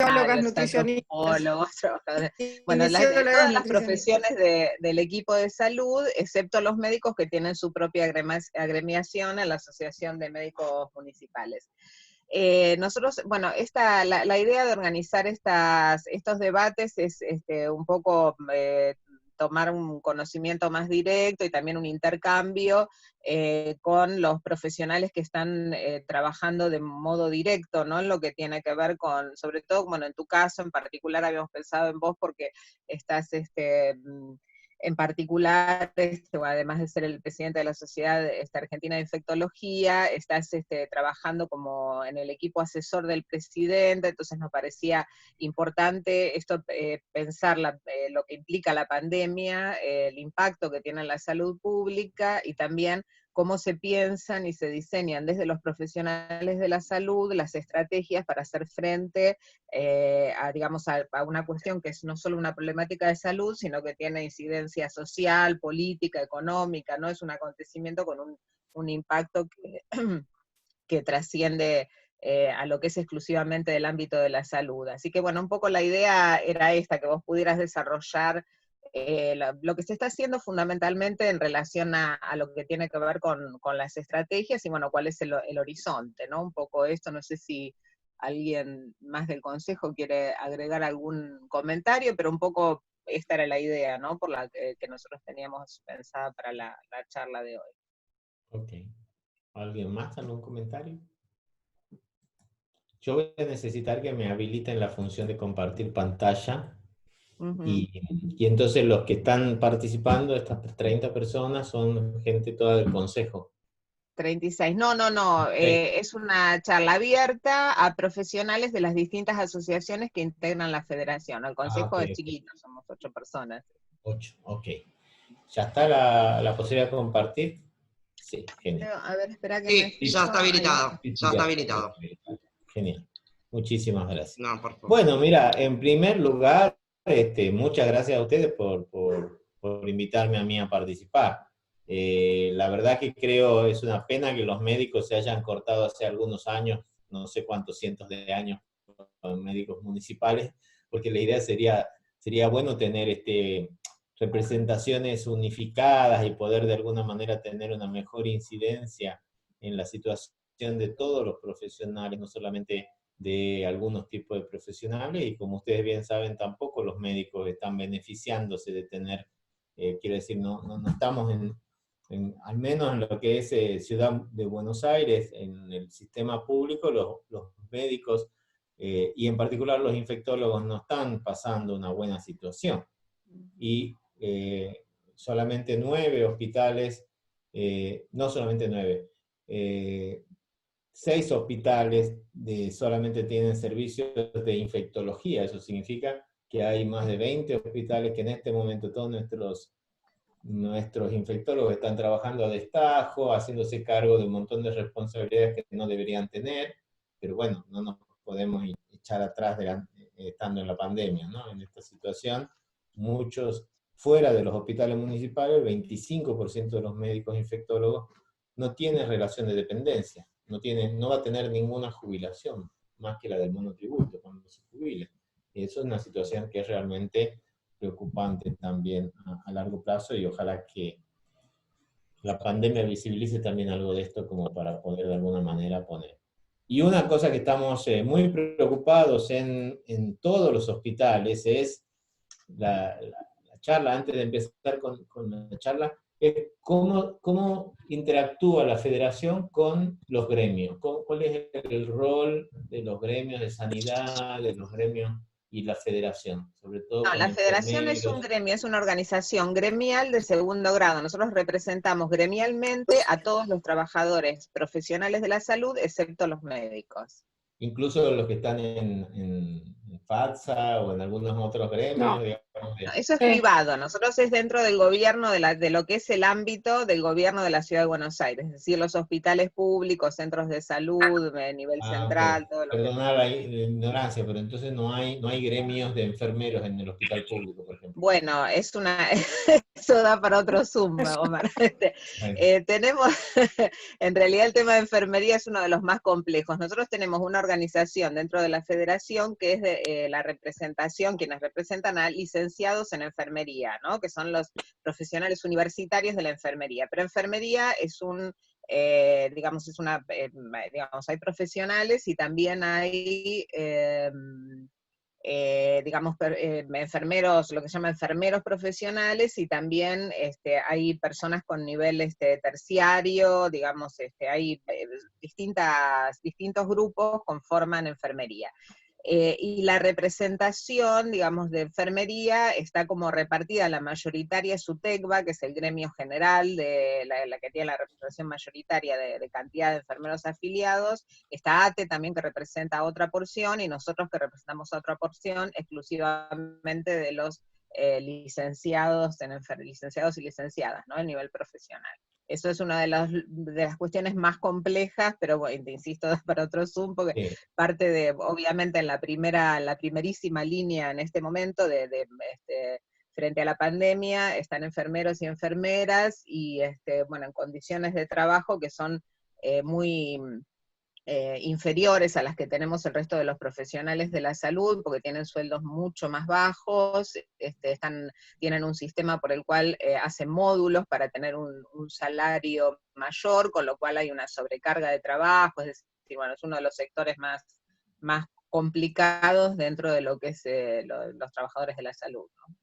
nutriólogas, nutricionistas, trabajadores. Bueno, todas kinesiólogas, las nutricionistas. profesiones del equipo de salud, excepto los médicos que tienen su propia agremiación en la Asociación de Médicos Municipales. Nosotros, bueno, la idea de organizar estos debates es un poco tomar un conocimiento más directo y también un intercambio con los profesionales que están trabajando de modo directo, ¿no? En lo que tiene que ver con, sobre todo, bueno, en tu caso en particular habíamos pensado en vos porque estás en particular, además de ser el presidente de la Sociedad Argentina de Infectología, estás trabajando como en el equipo asesor del presidente, entonces nos parecía importante esto, pensar lo que implica la pandemia, el impacto que tiene en la salud pública, y también cómo se piensan y se diseñan desde los profesionales de la salud las estrategias para hacer frente digamos, a una cuestión que es no solo una problemática de salud, sino que tiene incidencia social, política, económica, ¿no? Es un acontecimiento con un impacto que trasciende a lo que es exclusivamente del ámbito de la salud. Así que bueno, un poco la idea era esta, que vos pudieras desarrollar lo que se está haciendo fundamentalmente en relación a lo que tiene que ver con las estrategias y bueno, cuál es el horizonte, ¿no? Un poco esto, no sé si alguien más del Consejo quiere agregar algún comentario, pero un poco esta era la idea, ¿no? Por la que nosotros teníamos pensada para la charla de hoy. Ok. ¿Alguien más? ¿Algún comentario? Yo voy a necesitar que me habiliten la función de compartir pantalla. Y entonces los que están participando, estas 30 personas, son gente toda del Consejo. 36. No. Es una charla abierta a profesionales de las distintas asociaciones que integran la federación. El Consejo Ok, es chiquito, somos 8 personas. 8, ok. ¿Ya está la posibilidad de compartir? Sí, genial. A ver, espera que Sí, ya está habilitado. Sí, Ya está habilitado. Genial. Muchísimas gracias. No, por favor. Bueno, mira, en primer lugar, muchas gracias a ustedes por invitarme a mí a participar. La verdad que creo es una pena que los médicos se hayan cortado hace algunos años, no sé cuántos cientos de años, con médicos municipales, porque la idea sería bueno tener representaciones unificadas y poder de alguna manera tener una mejor incidencia en la situación de todos los profesionales, no solamente de algunos tipos de profesionales, y como ustedes bien saben, tampoco los médicos están beneficiándose de tener, quiero decir, no estamos al menos en lo que es Ciudad de Buenos Aires, en el sistema público, los médicos, y en particular los infectólogos, no están pasando una buena situación. Y solamente 9 hospitales, no solamente 9, 6 hospitales solamente tienen servicios de infectología. Eso significa que hay más de 20 hospitales que en este momento todos nuestros infectólogos están trabajando a destajo, haciéndose cargo de un montón de responsabilidades que no deberían tener, pero bueno, no nos podemos echar atrás estando en la pandemia, ¿no? En esta situación, muchos fuera de los hospitales municipales, el 25% de los médicos infectólogos no tienen relación de dependencia, no va a tener ninguna jubilación, más que la del monotributo cuando se jubile. Eso es una situación que es realmente preocupante también a largo plazo, y ojalá que la pandemia visibilice también algo de esto como para poder de alguna manera poner. Y una cosa que estamos muy preocupados en todos los hospitales es la charla, antes de empezar con la charla, es cómo interactúa la federación con los gremios, cuál es el rol de los gremios de sanidad, de los gremios y la federación, sobre todo No, con la federación es un gremio, es una organización gremial de segundo grado. Nosotros representamos gremialmente a todos los trabajadores profesionales de la salud, excepto los médicos. Incluso los que están en FATSA o en algunos otros gremios, No. digamos. No, eso es privado, nosotros es dentro del gobierno, de lo que es el ámbito del gobierno de la Ciudad de Buenos Aires, es decir, los hospitales públicos, centros de salud, nivel central, Okay. todo lo Perdona la ignorancia, pero entonces no hay gremios de enfermeros en el hospital público, por ejemplo. Bueno, eso da para otro Zoom, Omar. Tenemos, en realidad el tema de enfermería es uno de los más complejos. Nosotros tenemos una organización dentro de la federación que es de la representación, quienes representan a licenciados en enfermería, ¿no? Que son los profesionales universitarios de la enfermería. Pero enfermería es digamos, hay profesionales y también hay digamos, enfermeros, lo que se llama enfermeros profesionales, y también hay personas con nivel terciario, digamos, hay distintos grupos conforman enfermería. Y la representación, digamos, de enfermería está como repartida, la mayoritaria es UTECBA, que es el gremio general, de la que tiene la representación mayoritaria de cantidad de enfermeros afiliados, está ATE también, que representa otra porción, y nosotros que representamos otra porción exclusivamente de los licenciados y licenciadas, ¿no? A nivel profesional. Eso es una de las cuestiones más complejas, pero bueno, te insisto, para otro Zoom, porque parte de, obviamente, en la primerísima línea en este momento, frente a la pandemia, están enfermeros y enfermeras, y bueno, en condiciones de trabajo que son muy inferiores a las que tenemos el resto de los profesionales de la salud, porque tienen sueldos mucho más bajos, tienen un sistema por el cual hacen módulos para tener un salario mayor, con lo cual hay una sobrecarga de trabajo, es decir, bueno, es uno de los sectores más complicados dentro de lo que es los trabajadores de la salud, ¿no?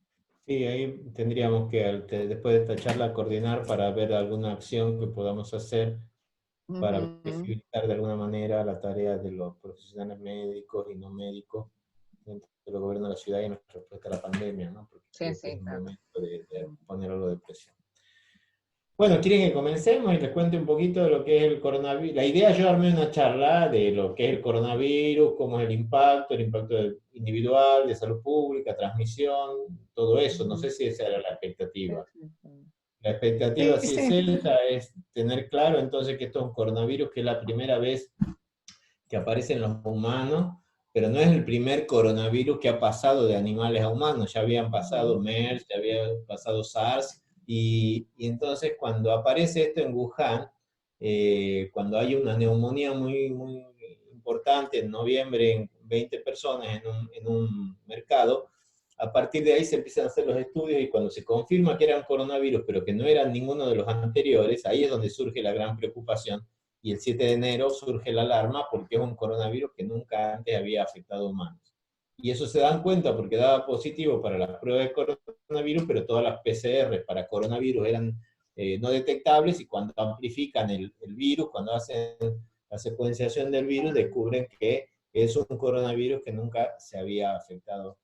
Sí, ahí tendríamos que, después de esta charla, coordinar para ver alguna acción que podamos hacer para visibilizar de alguna manera la tarea de los profesionales médicos y no médicos dentro del gobierno de la ciudad y nuestra respuesta a la pandemia, ¿no? Porque creo que es un momento de poner algo de presión. Bueno, ¿quieren que comencemos y les cuente un poquito de lo que es el coronavirus? La idea, yo armé una charla de lo que es el coronavirus, cómo es el impacto individual, de salud pública, transmisión, todo eso. No sé si esa era la expectativa. La expectativa, si es esa, es tener claro entonces que esto es un coronavirus, que es la primera vez que aparece en los humanos, pero no es el primer coronavirus que ha pasado de animales a humanos. Ya habían pasado MERS, ya había pasado SARS, y entonces cuando aparece esto en Wuhan, cuando hay una neumonía muy, muy importante en noviembre, en 20 personas en un mercado, a partir de ahí se empiezan a hacer los estudios, y cuando se confirma que eran coronavirus, pero que no eran ninguno de los anteriores, ahí es donde surge la gran preocupación, y el 7 de enero surge la alarma porque es un coronavirus que nunca antes había afectado a humanos. Y eso se dan cuenta porque daba positivo para las pruebas de coronavirus, pero todas las PCR para coronavirus eran no detectables, y cuando amplifican el virus, cuando hacen la secuenciación del virus, descubren que es un coronavirus que nunca se había afectado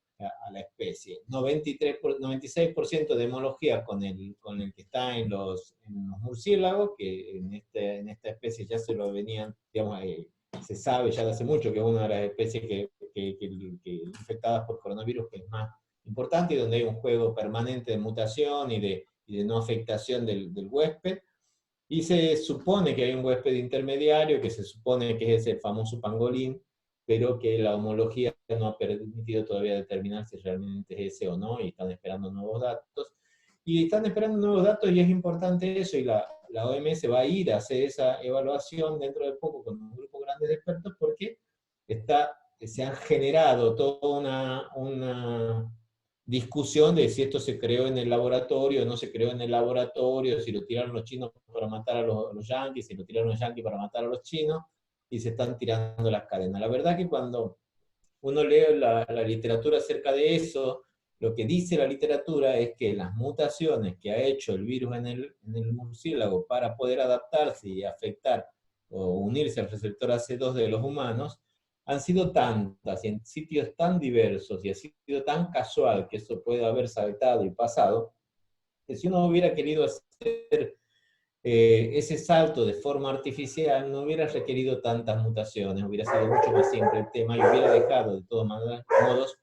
a la especie. 96% de homología con el que está en los murciélagos, que en esta especie ya se lo venían, digamos, se sabe ya de hace mucho que es una de las especies que infectadas por coronavirus que es más importante, y donde hay un juego permanente de mutación y de no afectación del huésped. Y se supone que hay un huésped intermediario, que se supone que es ese famoso pangolín, pero que la homología no ha permitido todavía determinar si realmente es ese o no, y están esperando nuevos datos. Y están esperando nuevos datos, y es importante eso, y la OMS va a ir a hacer esa evaluación dentro de poco con un grupo grande de expertos, porque se han generado toda una discusión de si esto se creó en el laboratorio o no se creó en el laboratorio, si lo tiraron los chinos para matar a los yanquis, si lo tiraron los yanquis para matar a los chinos, y se están tirando las cadenas. La verdad que cuando uno lee la literatura acerca de eso, lo que dice la literatura es que las mutaciones que ha hecho el virus en el murciélago para poder adaptarse y afectar o unirse al receptor AC2 de los humanos, han sido tantas y en sitios tan diversos, y ha sido tan casual que eso puede haber saltado y pasado, que si uno hubiera querido hacer ese salto de forma artificial, no hubiera requerido tantas mutaciones, hubiera sido mucho más simple el tema, y hubiera dejado de todos modos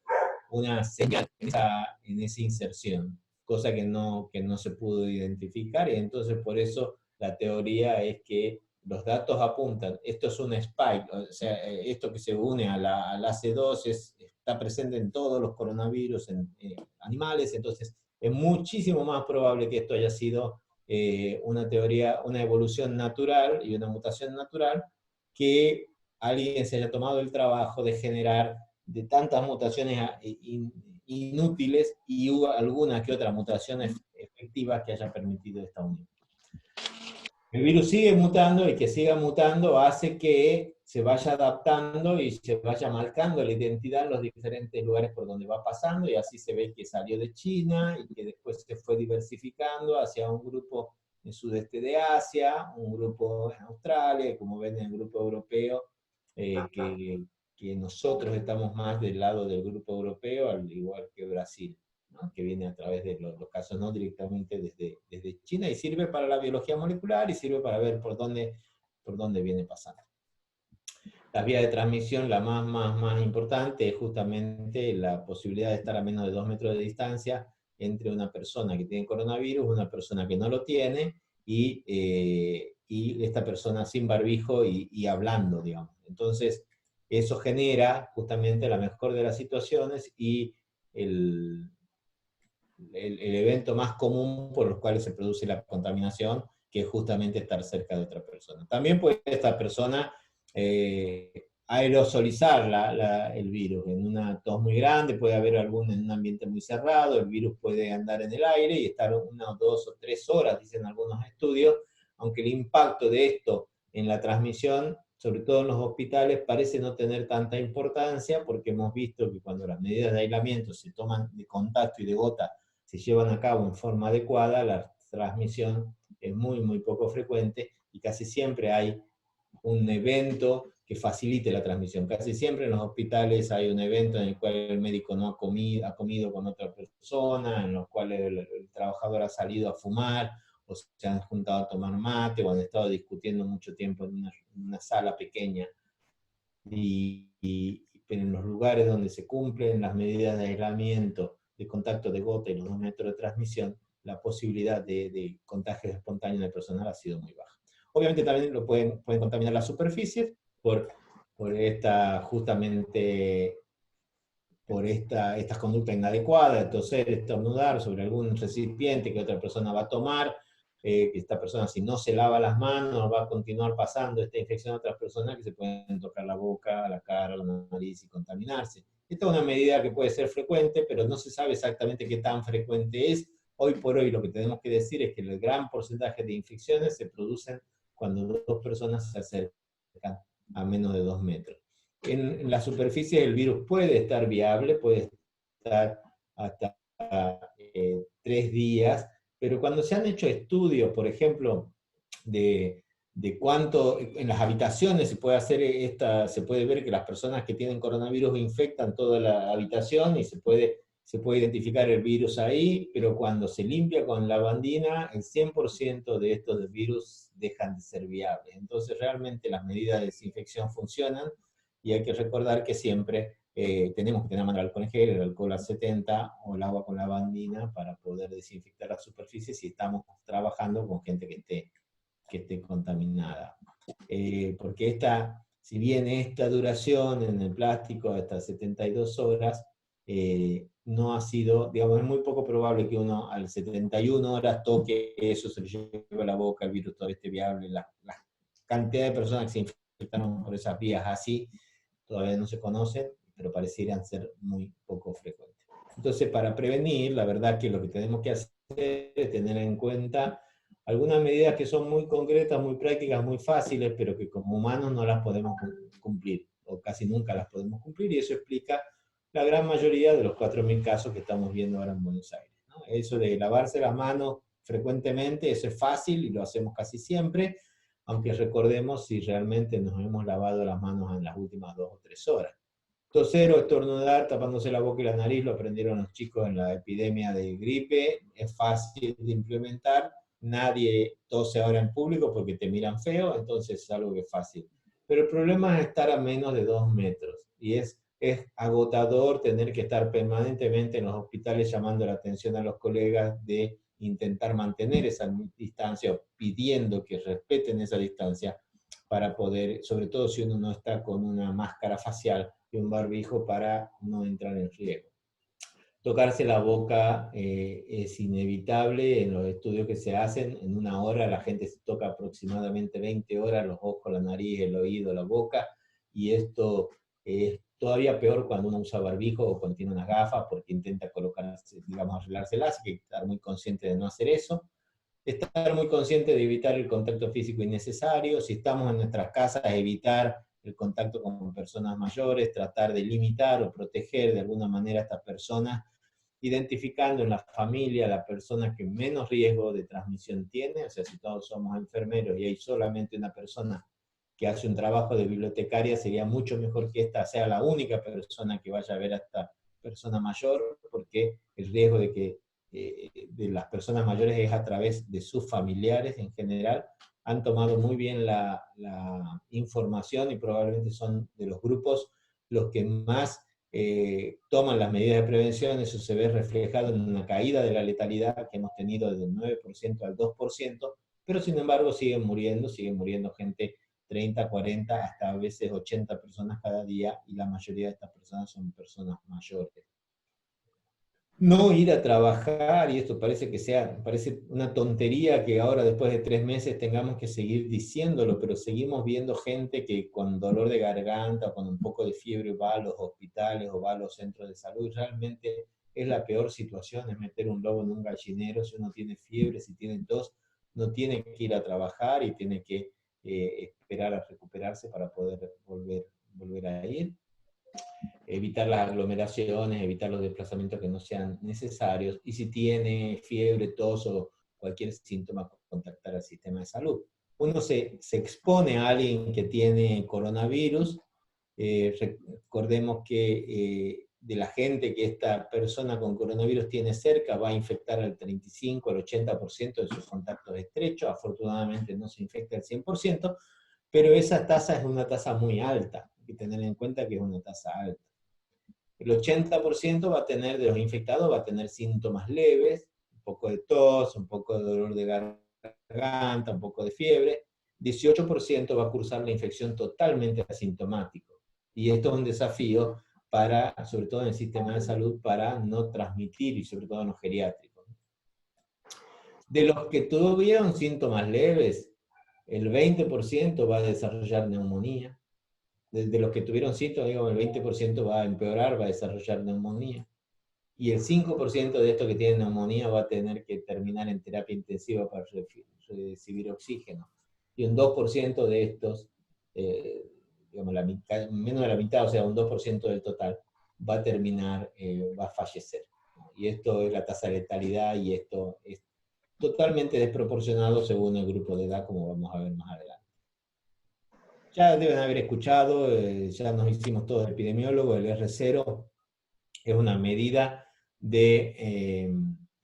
una señal en esa inserción, cosa que no se pudo identificar, y entonces por eso la teoría es que los datos apuntan, esto es un spike, o sea, esto que se une al AC2 está presente en todos los coronavirus en animales, entonces es muchísimo más probable que esto haya sido una teoría, una evolución natural y una mutación natural, que alguien se haya tomado el trabajo de generar de tantas mutaciones inútiles y hubo alguna que otra mutación efectiva que haya permitido esta unión. El virus sigue mutando y que siga mutando hace que se vaya adaptando y se vaya marcando la identidad en los diferentes lugares por donde va pasando, y así se ve que salió de China y que después se fue diversificando hacia un grupo en sudeste de Asia, un grupo en Australia, y como ven en el grupo europeo, que nosotros estamos más del lado del grupo europeo, al igual que Brasil, ¿no? Que viene a través de los casos no directamente desde China, y sirve para la biología molecular y sirve para ver por dónde viene pasando. La vía de transmisión, la más importante, es justamente la posibilidad de estar a menos de 2 metros de distancia entre una persona que tiene coronavirus, una persona que no lo tiene, y esta persona sin barbijo y hablando, digamos. Entonces, eso genera justamente la mejor de las situaciones y el evento más común por los cuales se produce la contaminación, que es justamente estar cerca de otra persona. También puede esta persona aerosolizar el virus. En una tos muy grande puede haber en un ambiente muy cerrado, el virus puede andar en el aire y estar 1, 2 o 3 horas, dicen algunos estudios, aunque el impacto de esto en la transmisión, sobre todo en los hospitales, parece no tener tanta importancia, porque hemos visto que cuando las medidas de aislamiento se toman de contacto y de gota se llevan a cabo en forma adecuada, la transmisión es muy poco frecuente, y casi siempre hay un evento que facilite la transmisión. Casi siempre en los hospitales hay un evento en el cual el médico no ha comido con otra persona, en los cuales el trabajador ha salido a fumar, o se han juntado a tomar mate, o han estado discutiendo mucho tiempo en una sala pequeña. Pero en los lugares donde se cumplen las medidas de aislamiento, de contacto de gota y los 2 metros de transmisión, la posibilidad de contagios espontáneos del personal ha sido muy baja. Obviamente también pueden contaminar las superficies por estas conductas inadecuadas, de toser, estornudar sobre algún recipiente que otra persona va a tomar, que esta persona, si no se lava las manos, va a continuar pasando esta infección a otras personas que se pueden tocar la boca, la cara, la nariz y contaminarse. Esta es una medida que puede ser frecuente, pero no se sabe exactamente qué tan frecuente es. Hoy por hoy lo que tenemos que decir es que el gran porcentaje de infecciones se producen cuando 2 personas se acercan a menos de 2 metros. En la superficie el virus puede estar viable, puede estar hasta 3 días, pero cuando se han hecho estudios, por ejemplo, de cuánto en las habitaciones se puede ver que las personas que tienen coronavirus infectan toda la habitación y se puede identificar el virus ahí, pero cuando se limpia con lavandina, el 100% de estos virus dejan de ser viables. Entonces realmente las medidas de desinfección funcionan, y hay que recordar que siempre tenemos que tener mano de alcohol en gel, el alcohol a 70 o el agua con lavandina para poder desinfectar las superficies si estamos trabajando con gente que esté contaminada. Porque si bien esta duración en el plástico hasta 72 horas, no ha sido, digamos, es muy poco probable que uno al 71 horas toque eso, se le lleve a la boca, el virus todavía esté viable. La cantidad de personas que se infectaron por esas vías así todavía no se conocen, pero parecieran ser muy poco frecuentes. Entonces, para prevenir, la verdad que lo que tenemos que hacer es tener en cuenta algunas medidas que son muy concretas, muy prácticas, muy fáciles, pero que como humanos no las podemos cumplir, o casi nunca las podemos cumplir, y eso explica la gran mayoría de los 4.000 casos que estamos viendo ahora en Buenos Aires, ¿no? Eso de lavarse las manos frecuentemente, eso es fácil y lo hacemos casi siempre, aunque recordemos si realmente nos hemos lavado las manos en las últimas 2 o 3 horas. Toser o estornudar tapándose la boca y la nariz lo aprendieron los chicos en la epidemia de gripe, es fácil de implementar, nadie tose ahora en público porque te miran feo, entonces es algo que es fácil. Pero el problema es estar a menos de 2 metros, y es agotador tener que estar permanentemente en los hospitales llamando la atención a los colegas de intentar mantener esa distancia, o pidiendo que respeten esa distancia, para poder, sobre todo si uno no está con una máscara facial y un barbijo, para no entrar en riesgo. Tocarse la boca es inevitable. En los estudios que se hacen, en una hora la gente se toca aproximadamente 20 horas, los ojos, la nariz, el oído, la boca, y esto es todavía peor cuando uno usa barbijo o cuando tiene unas gafas, porque intenta colocarse, digamos, arreglárselas, hay que estar muy consciente de no hacer eso. Estar muy consciente de evitar el contacto físico innecesario. Si estamos en nuestras casas, evitar el contacto con personas mayores, tratar de limitar o proteger de alguna manera a estas personas, identificando en la familia la persona que menos riesgo de transmisión tiene. O sea, si todos somos enfermeros y hay solamente una persona que hace un trabajo de bibliotecaria, sería mucho mejor que esta sea la única persona que vaya a ver a esta persona mayor, porque el riesgo de que de las personas mayores es a través de sus familiares en general. Han tomado muy bien la información y probablemente son de los grupos los que más toman las medidas de prevención. Eso se ve reflejado en una caída de la letalidad que hemos tenido del 9% al 2%, pero sin embargo siguen muriendo gente 30, 40, hasta a veces 80 personas cada día, y la mayoría de estas personas son personas mayores. No ir a trabajar, y esto parece una tontería que ahora después de 3 meses tengamos que seguir diciéndolo, pero seguimos viendo gente que con dolor de garganta o con un poco de fiebre va a los hospitales o va a los centros de salud. Realmente es la peor situación, es meter un lobo en un gallinero. Si uno tiene fiebre, si tiene tos, no tiene que ir a trabajar y tiene que esperar a recuperarse para poder volver a ir. Evitar las aglomeraciones, evitar los desplazamientos que no sean necesarios, y si tiene fiebre, tos o cualquier síntoma, contactar al sistema de salud. Uno se expone a alguien que tiene coronavirus. Recordemos que de la gente que esta persona con coronavirus tiene cerca, va a infectar al 35, al 80% de sus contactos estrechos. Afortunadamente no se infecta al 100%, pero esa tasa es una tasa muy alta. Hay que tener en cuenta que es una tasa alta. El 80% va a tener, de los infectados, va a tener síntomas leves, un poco de tos, un poco de dolor de garganta, un poco de fiebre. 18% va a cursar la infección totalmente asintomático. Y esto es un desafío para, sobre todo en el sistema de salud, para no transmitir, y sobre todo en los geriátricos. De los que tuvieron síntomas leves, el 20% va a desarrollar neumonía. De los que tuvieron síntomas, digamos, el 20% va a empeorar, va a desarrollar neumonía. Y el 5% de estos que tienen neumonía va a tener que terminar en terapia intensiva para recibir oxígeno. Y un 2% de estos, digamos, menos de la mitad, o sea, un 2% del total, va a terminar, va a fallecer. Y esto es la tasa de letalidad, y esto es totalmente desproporcionado según el grupo de edad, como vamos a ver más adelante. Ya deben haber escuchado, ya nos hicimos todos epidemiólogos. El R0 es una medida de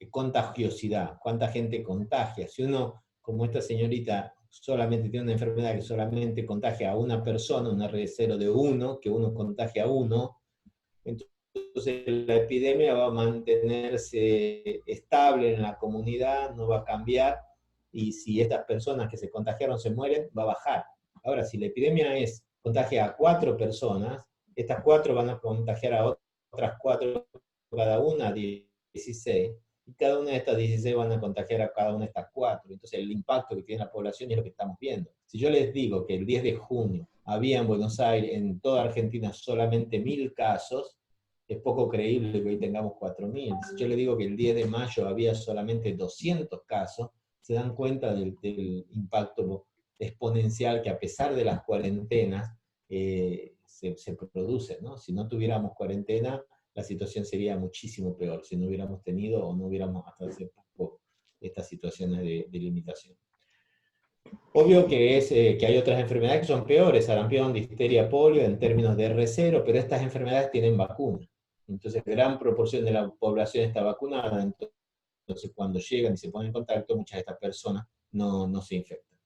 contagiosidad, cuánta gente contagia. Si uno, como esta señorita, solamente tiene una enfermedad que solamente contagia a una persona, un R0 de 1, que uno contagia a 1, entonces la epidemia va a mantenerse estable en la comunidad, no va a cambiar, y si estas personas que se contagiaron se mueren, va a bajar. Ahora, si la epidemia contagia a 4 personas, estas 4 van a contagiar a otras 4, cada una 16, y cada una de estas 16 van a contagiar a cada una de estas 4. Entonces el impacto que tiene la población es lo que estamos viendo. Si yo les digo que el 10 de junio había en Buenos Aires, en toda Argentina, solamente 1000 casos, es poco creíble que hoy tengamos 4000. Si yo les digo que el 10 de mayo había solamente 200 casos, se dan cuenta del impacto exponencial que, a pesar de las cuarentenas, se produce, ¿no? Si no tuviéramos cuarentena, la situación sería muchísimo peor, si no hubiéramos tenido o no hubiéramos hasta hace poco estas situaciones de limitación. Obvio que hay otras enfermedades que son peores, sarampión, difteria, polio, en términos de R0, pero estas enfermedades tienen vacuna. Entonces, gran proporción de la población está vacunada. Entonces, cuando llegan y se ponen en contacto, muchas de estas personas no se infectan.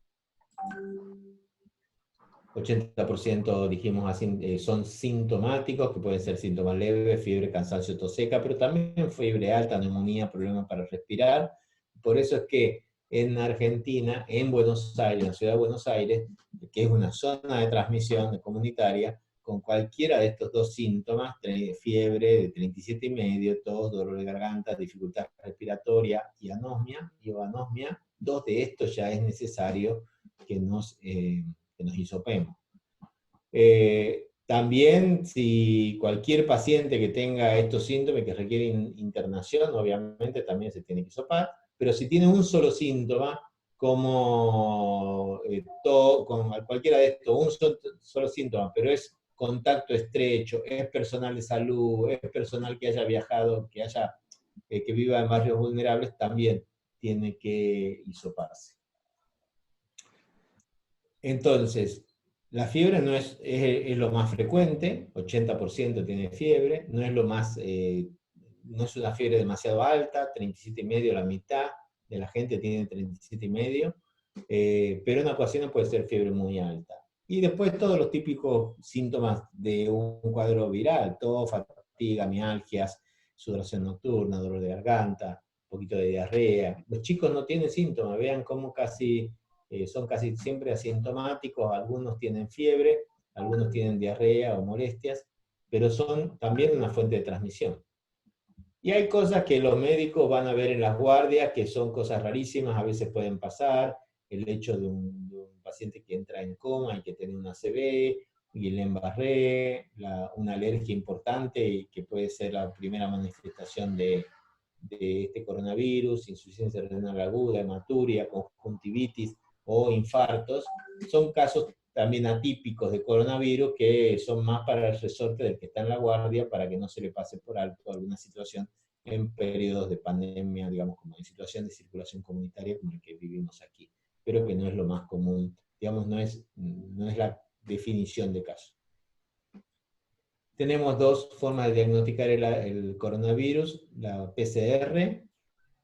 80% dijimos así, son sintomáticos, que pueden ser síntomas leves, fiebre, cansancio, tos seca, pero también fiebre alta, neumonía, problemas para respirar. Por eso es que en Argentina, en Buenos Aires, en la ciudad de Buenos Aires, que es una zona de transmisión comunitaria, con cualquiera de estos dos síntomas, fiebre de 37,5, tos, dolor de garganta, dificultad respiratoria y anosmia, o anosmia, dos de estos ya es necesario que nos hisopemos. También, si cualquier paciente que tenga estos síntomas que requieren internación, obviamente también se tiene que hisopar, pero si tiene un solo síntoma, como con cualquiera de estos, un solo síntoma, pero es contacto estrecho, es personal de salud, es personal que haya viajado, que viva en barrios vulnerables, también tiene que hisoparse. Entonces, la fiebre no es lo más frecuente, 80% tiene fiebre, no es no es una fiebre demasiado alta, 37,5, la mitad de la gente tiene 37,5, pero en ocasiones puede ser fiebre muy alta. Y después todos los típicos síntomas de un cuadro viral, tos, fatiga, mialgias, sudoración nocturna, dolor de garganta, un poquito de diarrea. Los chicos no tienen síntomas, vean cómo son casi siempre asintomáticos, algunos tienen fiebre, algunos tienen diarrea o molestias, pero son también una fuente de transmisión. Y hay cosas que los médicos van a ver en las guardias, que son cosas rarísimas, a veces pueden pasar, el hecho de un paciente que entra en coma y que tiene una ACV, Guillain-Barré, una alergia importante y que puede ser la primera manifestación de este coronavirus, insuficiencia renal aguda, hematuria, conjuntivitis o infartos, son casos también atípicos de coronavirus que son más para el resorte del que está en la guardia para que no se le pase por alto alguna situación en periodos de pandemia, digamos, como en situación de circulación comunitaria como el que vivimos aquí, pero que no es lo más común, digamos, no es la definición de caso. Tenemos dos formas de diagnosticar el coronavirus, la PCR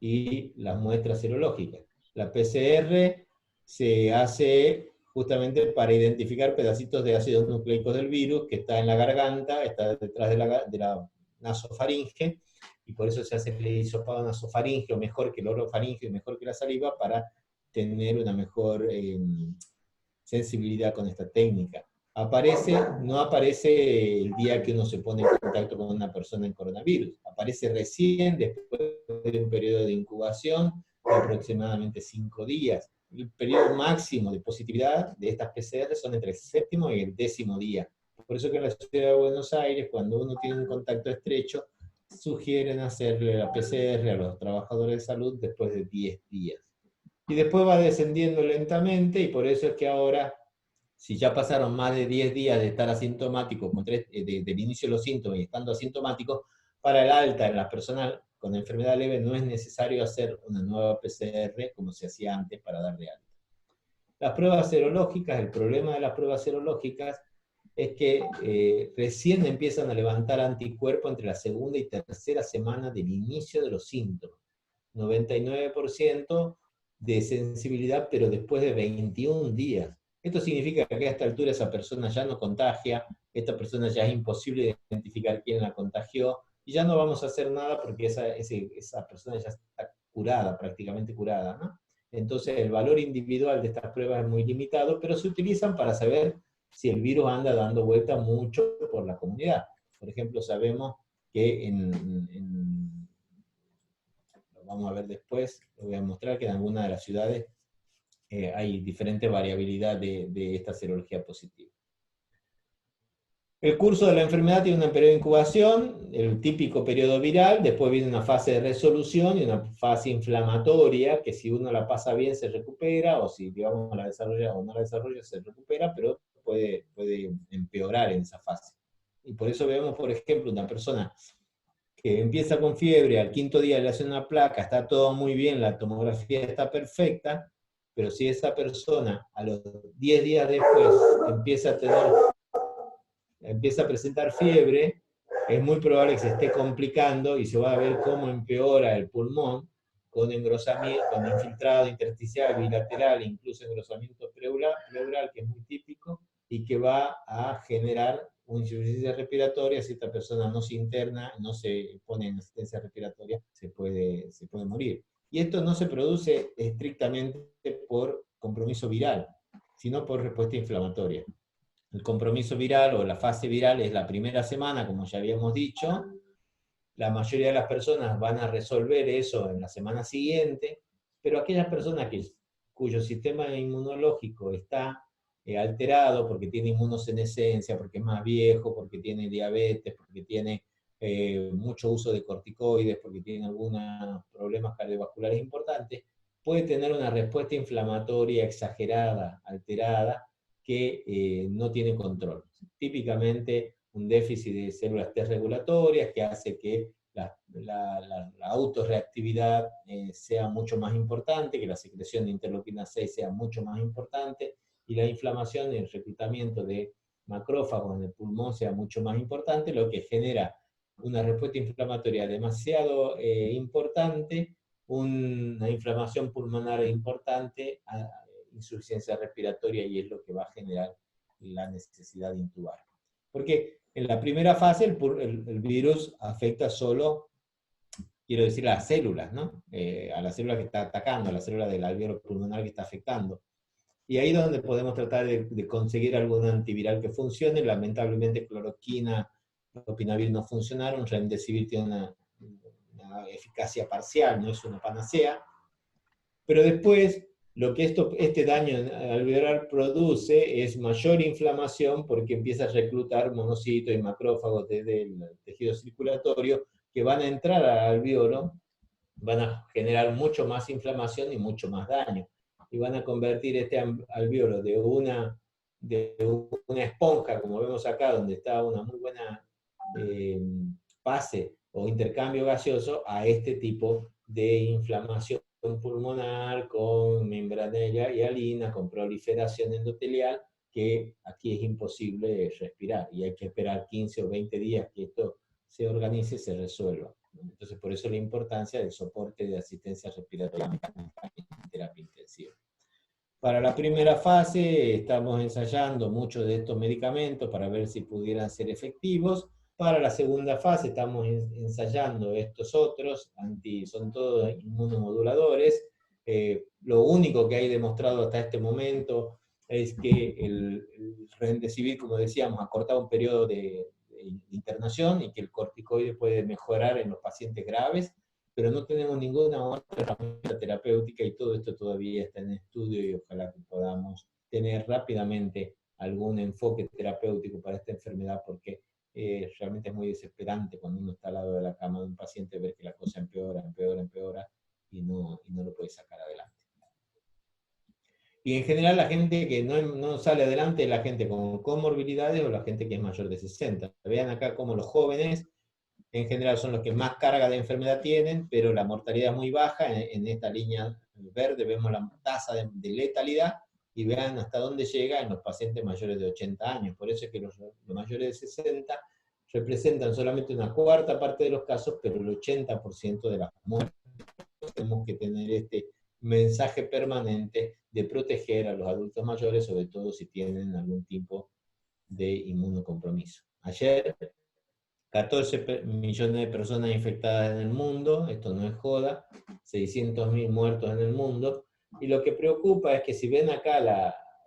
y las muestras serológicas. La PCR se hace justamente para identificar pedacitos de ácidos nucleicos del virus que está en la garganta, está detrás de la nasofaringe, y por eso se hace el hisopado nasofaringeo mejor que el orofaringeo y mejor que la saliva para tener una mejor sensibilidad con esta técnica. No aparece el día que uno se pone en contacto con una persona en coronavirus, aparece recién después de un periodo de incubación de aproximadamente 5 días. El periodo máximo de positividad de estas PCR son entre el 7º y el 10º día. Por eso que en la ciudad de Buenos Aires, cuando uno tiene un contacto estrecho, sugieren hacerle la PCR a los trabajadores de salud después de 10 días. Y después va descendiendo lentamente, y por eso es que ahora, si ya pasaron más de 10 días de estar asintomático, del inicio de los síntomas y estando asintomáticos, para el alta en las personas con enfermedad leve no es necesario hacer una nueva PCR como se hacía antes para dar de alta. Las pruebas serológicas, el problema de las pruebas serológicas es que recién empiezan a levantar anticuerpos entre la segunda y tercera semana del inicio de los síntomas. 99% de sensibilidad, pero después de 21 días. Esto significa que a esta altura esa persona ya no contagia, esta persona ya es imposible identificar quién la contagió, y ya no vamos a hacer nada porque esa persona ya está curada, prácticamente curada, ¿no? Entonces el valor individual de estas pruebas es muy limitado, pero se utilizan para saber si el virus anda dando vuelta mucho por la comunidad. Por ejemplo, sabemos que lo vamos a ver después, les voy a mostrar que en algunas de las ciudades hay diferente variabilidad de esta serología positiva. El curso de la enfermedad tiene un periodo de incubación, el típico periodo viral, después viene una fase de resolución y una fase inflamatoria, que si uno la pasa bien se recupera, o si digamos la desarrolla o no la desarrolla se recupera, pero puede empeorar en esa fase. Y por eso vemos, por ejemplo, una persona que empieza con fiebre, al 5.º día le hace una placa, está todo muy bien, la tomografía está perfecta, pero si esa persona a los 10 días después empieza a presentar fiebre, es muy probable que se esté complicando y se va a ver cómo empeora el pulmón con engrosamiento, con infiltrado intersticial, bilateral, incluso engrosamiento pleural, que es muy típico, y que va a generar una insuficiencia respiratoria. Si esta persona no se interna, no se pone en asistencia respiratoria, se puede morir. Y esto no se produce estrictamente por compromiso viral, sino por respuesta inflamatoria. El compromiso viral o la fase viral es la primera semana, como ya habíamos dicho. La mayoría de las personas van a resolver eso en la semana siguiente, pero aquellas personas cuyo sistema inmunológico está alterado porque tiene inmunosenescencia, porque es más viejo, porque tiene diabetes, porque tiene mucho uso de corticoides, porque tiene algunos problemas cardiovasculares importantes, puede tener una respuesta inflamatoria exagerada, alterada, que no tiene control. Típicamente un déficit de células T regulatorias que hace que la autorreactividad sea mucho más importante, que la secreción de interleuquina 6 sea mucho más importante, y la inflamación y el reclutamiento de macrófagos en el pulmón sea mucho más importante, lo que genera una respuesta inflamatoria demasiado importante, una inflamación pulmonar importante, insuficiencia respiratoria, y es lo que va a generar la necesidad de intubar. Porque en la primera fase el virus afecta solo, quiero decir, las células, ¿no? A la célula que está atacando, a la célula del alveolo pulmonar que está afectando. Y ahí es donde podemos tratar de conseguir algún antiviral que funcione. Lamentablemente cloroquina, lopinavir no funcionaron, remdesivir tiene una eficacia parcial, no es una panacea. Pero después, lo que este daño alveolar produce es mayor inflamación porque empieza a reclutar monocitos y macrófagos desde el tejido circulatorio que van a entrar al alveolo, van a generar mucho más inflamación y mucho más daño. Y van a convertir este alveolo de una esponja, como vemos acá, donde está una muy buena pase o intercambio gaseoso, a este tipo de inflamación pulmonar con membrana hialina, con proliferación endotelial, que aquí es imposible respirar y hay que esperar 15 o 20 días que esto se organice y se resuelva. Entonces, por eso la importancia del soporte de asistencia respiratoria mecánica en terapia intensiva. Para la primera fase estamos ensayando muchos de estos medicamentos para ver si pudieran ser efectivos. Para la segunda fase estamos ensayando estos otros, son todos inmunomoduladores. Lo único que hay demostrado hasta este momento es que el remdesivir, como decíamos, acortaba un periodo de internación y que el corticoide puede mejorar en los pacientes graves, pero no tenemos ninguna otra herramienta terapéutica y todo esto todavía está en estudio y ojalá que podamos tener rápidamente algún enfoque terapéutico para esta enfermedad, porque realmente es muy desesperante cuando uno está al lado de la cama de un paciente ver que la cosa empeora, empeora, empeora y no lo puede sacar adelante. Y en general la gente que no sale adelante es la gente con comorbilidades o la gente que es mayor de 60. Vean acá cómo los jóvenes en general son los que más carga de enfermedad tienen, pero la mortalidad es muy baja. En esta línea verde vemos la tasa de letalidad y vean hasta dónde llega en los pacientes mayores de 80 años. Por eso es que los mayores de 60 representan solamente una cuarta parte de los casos, pero el 80% de las muertes. Tenemos que tener este mensaje permanente de proteger a los adultos mayores, sobre todo si tienen algún tipo de inmunocompromiso. Ayer 14 millones de personas infectadas en el mundo, esto no es joda, 600.000 muertos en el mundo, y lo que preocupa es que si ven acá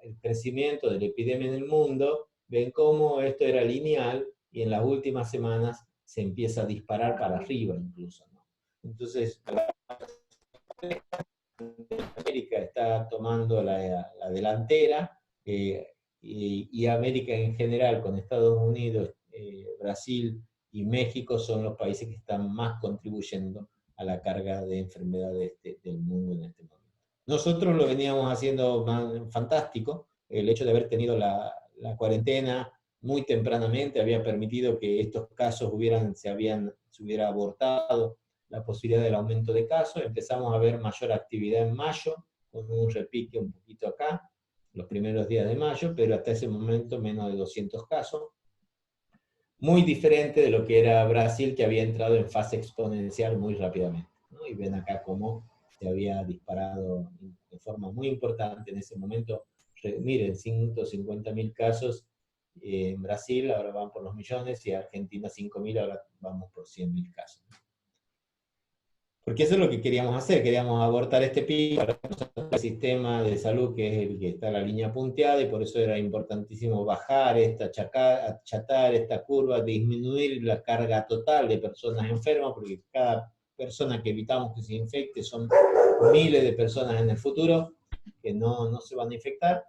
el crecimiento de la epidemia en el mundo, ven cómo esto era lineal y en las últimas semanas se empieza a disparar para arriba incluso, ¿no? Entonces, América está tomando la delantera, y América en general, con Estados Unidos, Brasil y México, son los países que están más contribuyendo a la carga de enfermedades del mundo en este momento. Nosotros lo veníamos haciendo fantástico. El hecho de haber tenido la cuarentena muy tempranamente había permitido que estos casos se hubiera abortado la posibilidad del aumento de casos. Empezamos a ver mayor actividad en mayo, con un repique un poquito acá, los primeros días de mayo, pero hasta ese momento menos de 200 casos. Muy diferente de lo que era Brasil, que había entrado en fase exponencial muy rápidamente, ¿no? Y ven acá cómo se había disparado de forma muy importante en ese momento. Miren, 150.000 casos en Brasil, ahora van por los millones, y Argentina 5.000, ahora vamos por 100.000 casos. Porque eso es lo que queríamos hacer, queríamos abortar este pico, el sistema de salud que es el que está en la línea punteada, y por eso era importantísimo bajar achatar esta curva, disminuir la carga total de personas enfermas, porque cada persona que evitamos que se infecte son miles de personas en el futuro que no se van a infectar,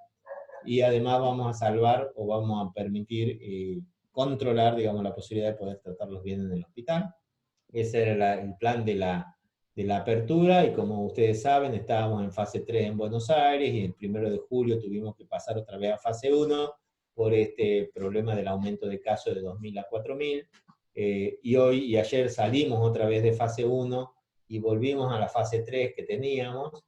y además vamos a salvar o vamos a permitir controlar, digamos, la posibilidad de poder tratarlos bien en el hospital. Ese era el plan de la apertura, y como ustedes saben, estábamos en fase 3 en Buenos Aires, y el 1 de julio tuvimos que pasar otra vez a fase 1 por este problema del aumento de casos de 2.000 a 4.000, y hoy y ayer salimos otra vez de fase 1 y volvimos a la fase 3 que teníamos,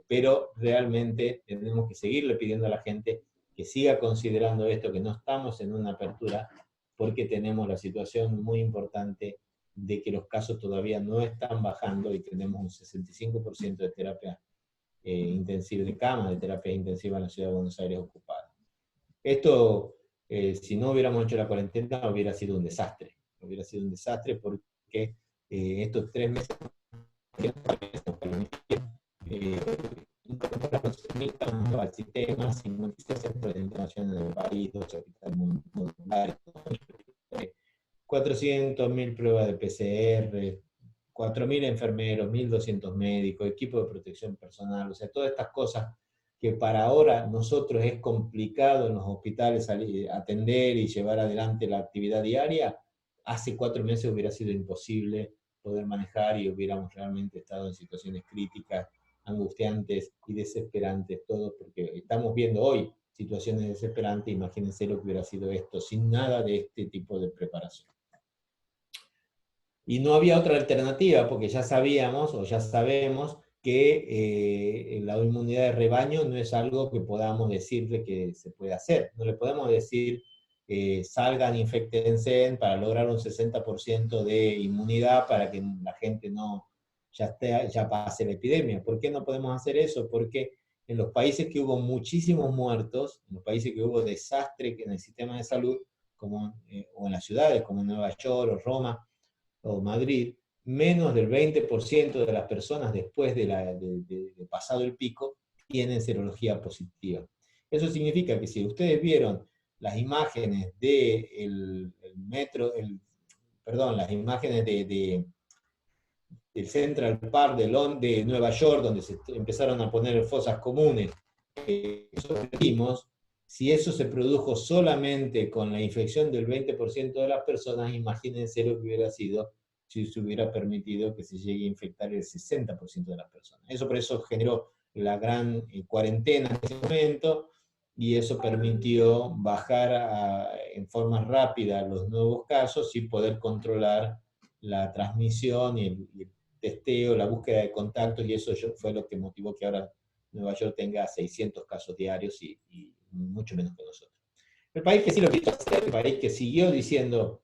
pero realmente tenemos que seguirle pidiendo a la gente que siga considerando esto, que no estamos en una apertura, porque tenemos la situación muy importante de que los casos todavía no están bajando y tenemos un 65% de terapia intensiva, de cama de terapia intensiva en la ciudad de Buenos Aires ocupada. Esto, si no hubiéramos hecho la cuarentena, hubiera sido un desastre. Hubiera sido un desastre porque estos 3 meses al sistema, 56 centros de internación en el país, 2 hospitales modulares, 400.000 pruebas de PCR, 4.000 enfermeros, 1.200 médicos, equipo de protección personal, o sea, todas estas cosas que para ahora nosotros es complicado en los hospitales atender y llevar adelante la actividad diaria, hace 4 meses hubiera sido imposible poder manejar, y hubiéramos realmente estado en situaciones críticas, angustiantes y desesperantes todos, porque estamos viendo hoy situaciones desesperantes. Imagínense lo que hubiera sido esto sin nada de este tipo de preparación. Y no había otra alternativa, porque ya sabíamos, o ya sabemos, que la inmunidad de rebaño no es algo que podamos decirle que se puede hacer. No le podemos decir, salgan, infectense para lograr un 60% de inmunidad para que la gente no ya pase la epidemia. ¿Por qué no podemos hacer eso? Porque en los países que hubo muchísimos muertos, en los países que hubo desastre en el sistema de salud, como, o en las ciudades como Nueva York o Roma o Madrid, menos del 20% de las personas después de pasado el pico tienen serología positiva. Eso significa que si ustedes vieron las imágenes del las imágenes del Central Park de Nueva York, donde se empezaron a poner fosas comunes, si eso se produjo solamente con la infección del 20% de las personas, imagínense lo que hubiera sido si se hubiera permitido que se llegue a infectar el 60% de las personas. Eso por eso generó la gran cuarentena en ese momento, y eso permitió bajar en forma rápida los nuevos casos y poder controlar la transmisión y el testeo, la búsqueda de contactos, y eso fue lo que motivó que ahora Nueva York tenga 600 casos diarios y mucho menos que nosotros. El país que sí lo quiso hacer, el país que siguió diciendo,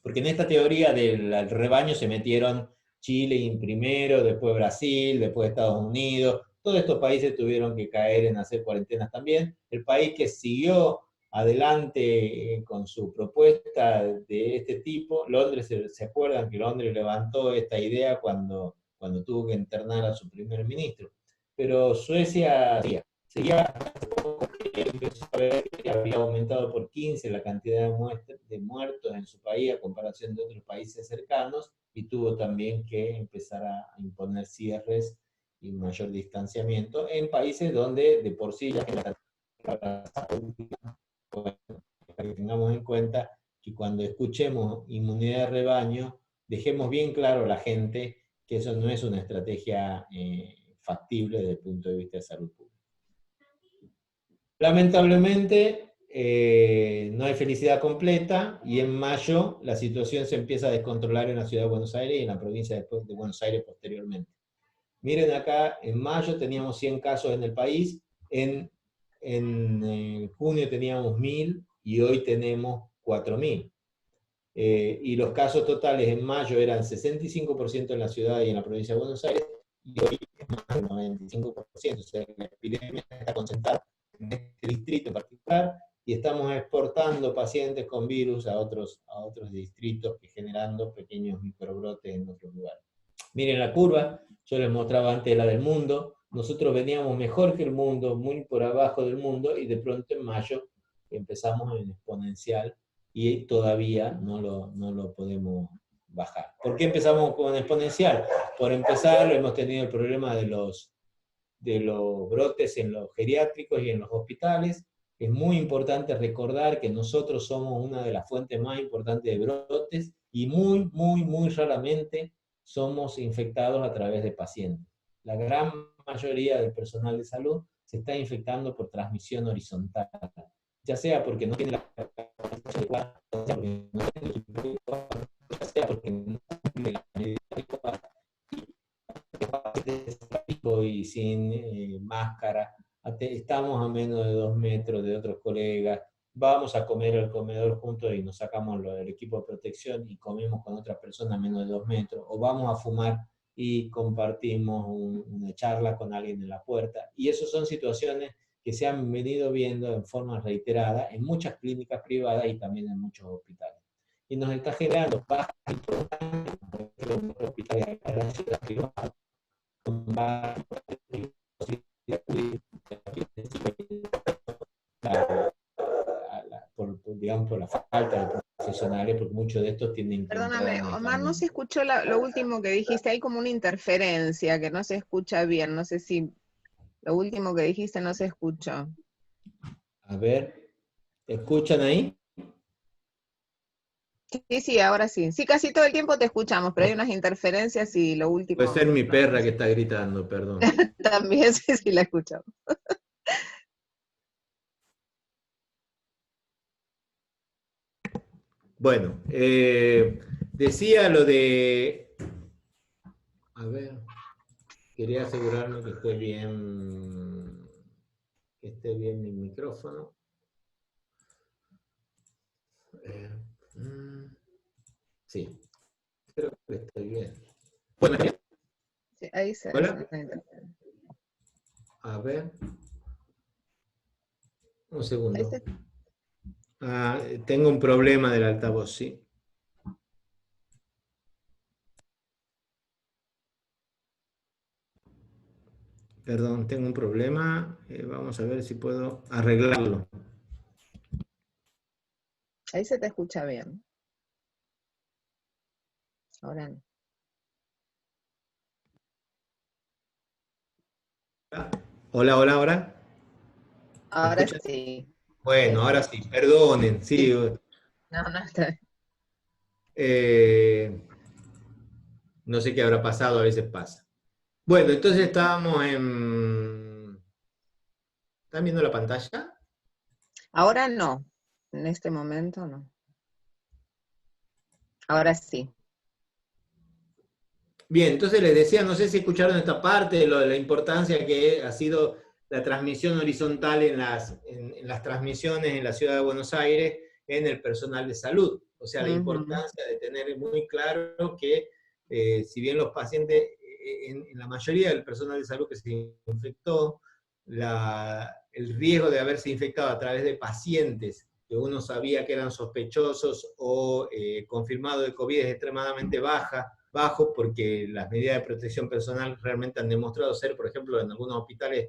porque en esta teoría del rebaño se metieron Chile primero, después Brasil, después Estados Unidos, todos estos países tuvieron que caer en hacer cuarentenas también. El país que siguió adelante con su propuesta de este tipo, Londres, ¿se acuerdan que Londres levantó esta idea cuando tuvo que internar a su primer ministro? Pero Suecia seguía empezó a ver que había aumentado por 15 la cantidad de muertos en su país a comparación de otros países cercanos, y tuvo también que empezar a imponer cierres y mayor distanciamiento en países donde de por sí ya para que tengamos en cuenta que cuando escuchemos inmunidad de rebaño, dejemos bien claro a la gente que eso no es una estrategia factible desde el punto de vista de salud pública. Lamentablemente, no hay felicidad completa, y en mayo la situación se empieza a descontrolar en la ciudad de Buenos Aires y en la provincia de Buenos Aires posteriormente. Miren acá, en mayo teníamos 100 casos en el país, en junio teníamos 1.000 y hoy tenemos 4.000. Y los casos totales en mayo eran 65% en la ciudad y en la provincia de Buenos Aires, y hoy es más del 95%, o sea, la epidemia está concentrada en este distrito en particular, y estamos exportando pacientes con virus a otros distritos, generando pequeños microbrotes en otros lugares. Miren la curva, yo les mostraba antes la del mundo, nosotros veníamos mejor que el mundo, muy por abajo del mundo, y de pronto en mayo empezamos en exponencial, y todavía no lo podemos bajar. ¿Por qué empezamos con exponencial? Por empezar, hemos tenido el problema de los brotes en los geriátricos y en los hospitales. Es muy importante recordar que nosotros somos una de las fuentes más importantes de brotes, y muy raramente somos infectados a través de pacientes. La gran mayoría del personal de salud se está infectando por transmisión horizontal, ya sea porque no tiene la capacidad adecuada, ya sea porque no tiene la medida adecuada, y sin máscara, estamos a menos de 2 metros de otros colegas, vamos a comer al comedor juntos y nos sacamos el equipo de protección y comemos con otra persona a menos de 2 metros, o vamos a fumar y compartimos una charla con alguien en la puerta. Y esas son situaciones que se han venido viendo en forma reiterada en muchas clínicas privadas y también en muchos hospitales. Y nos está generando bajas importantes en los hospitales de la ciudad privada, digamos, por la falta de profesionales, porque muchos de estos tienen que... Perdóname, Omar, no se escuchó lo último que dijiste, hay como una interferencia que no se escucha bien, no sé si lo último que dijiste no se escuchó. A ver, ¿escuchan ahí? Sí, ahora sí. Sí, casi todo el tiempo te escuchamos, pero hay unas interferencias y lo último... Puede ser mi perra que está gritando, perdón. También sí la escuchamos. Bueno, decía lo de... A ver, quería asegurarme que esté bien mi micrófono. Sí, creo que estoy bien. Bueno, Sí, ahí se ¿hola? hace. A ver. Un segundo. Tengo un problema del altavoz, sí. Perdón, tengo un problema. Vamos a ver si puedo arreglarlo. Ahí se te escucha bien. Ahora no. Hola, ahora. Ahora sí. Bueno, ahora sí, perdonen, sí. No, está bien. No sé qué habrá pasado, a veces pasa. Bueno, entonces estábamos en... ¿Están viendo la pantalla? Ahora no. En este momento no. Ahora sí. Bien, entonces les decía, no sé si escucharon esta parte, la importancia que ha sido la transmisión horizontal en las transmisiones en la ciudad de Buenos Aires en el personal de salud. O sea, la importancia de tener muy claro que si bien los pacientes, en la mayoría del personal de salud que se infectó, el riesgo de haberse infectado a través de pacientes que uno sabía que eran sospechosos o confirmados de COVID es extremadamente bajo, porque las medidas de protección personal realmente han demostrado ser, por ejemplo, en algunos hospitales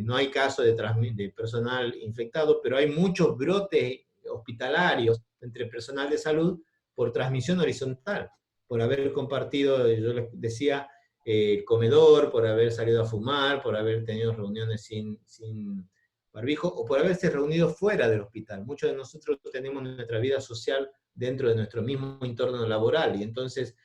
no hay casos de personal infectado, pero hay muchos brotes hospitalarios entre personal de salud por transmisión horizontal, por haber compartido, yo les decía, el comedor, por haber salido a fumar, por haber tenido reuniones sin barbijo, o por haberse reunido fuera del hospital. Muchos de nosotros tenemos nuestra vida social dentro de nuestro mismo entorno laboral, y entonces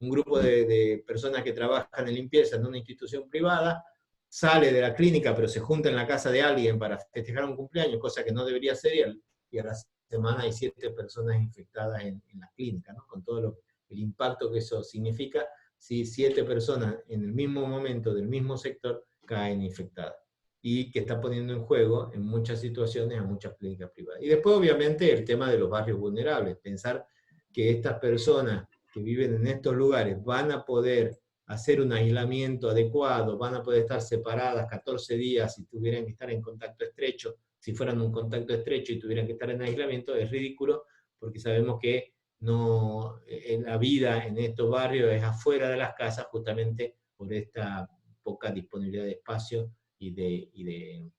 un grupo de personas que trabajan en limpieza en una institución privada sale de la clínica, pero se junta en la casa de alguien para festejar un cumpleaños, cosa que no debería ser, y a la semana hay 7 personas infectadas en la clínica, ¿no? Con todo el impacto que eso significa si 7 personas en el mismo momento del mismo sector caen infectadas, y que está poniendo en juego en muchas situaciones a muchas clínicas privadas. Y después, obviamente, el tema de los barrios vulnerables, pensar que estas personas que viven en estos lugares van a poder hacer un aislamiento adecuado, van a poder estar separadas 14 días si tuvieran que estar en contacto estrecho, si fueran un contacto estrecho y tuvieran que estar en aislamiento, es ridículo, porque sabemos que la vida en estos barrios es afuera de las casas, justamente por esta poca disponibilidad de espacio y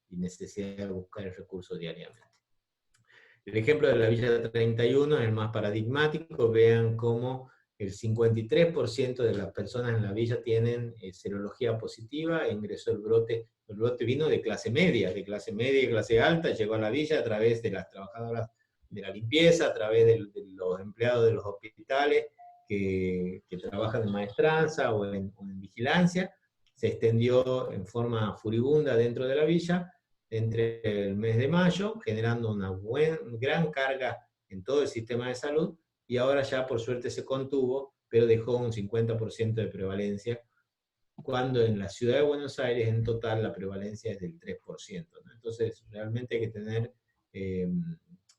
necesidad de buscar el recurso diariamente. El ejemplo de la Villa 31 es el más paradigmático. Vean cómo el 53% de las personas en la villa tienen serología positiva, ingresó el brote vino de clase media y clase alta, llegó a la villa a través de las trabajadoras de la limpieza, a través de los empleados de los hospitales que trabajan en maestranza o en vigilancia. Se extendió en forma furibunda dentro de la villa entre el mes de mayo, generando una gran carga en todo el sistema de salud, y ahora ya por suerte se contuvo, pero dejó un 50% de prevalencia, cuando en la ciudad de Buenos Aires en total la prevalencia es del 3%, ¿no? Entonces realmente hay que tener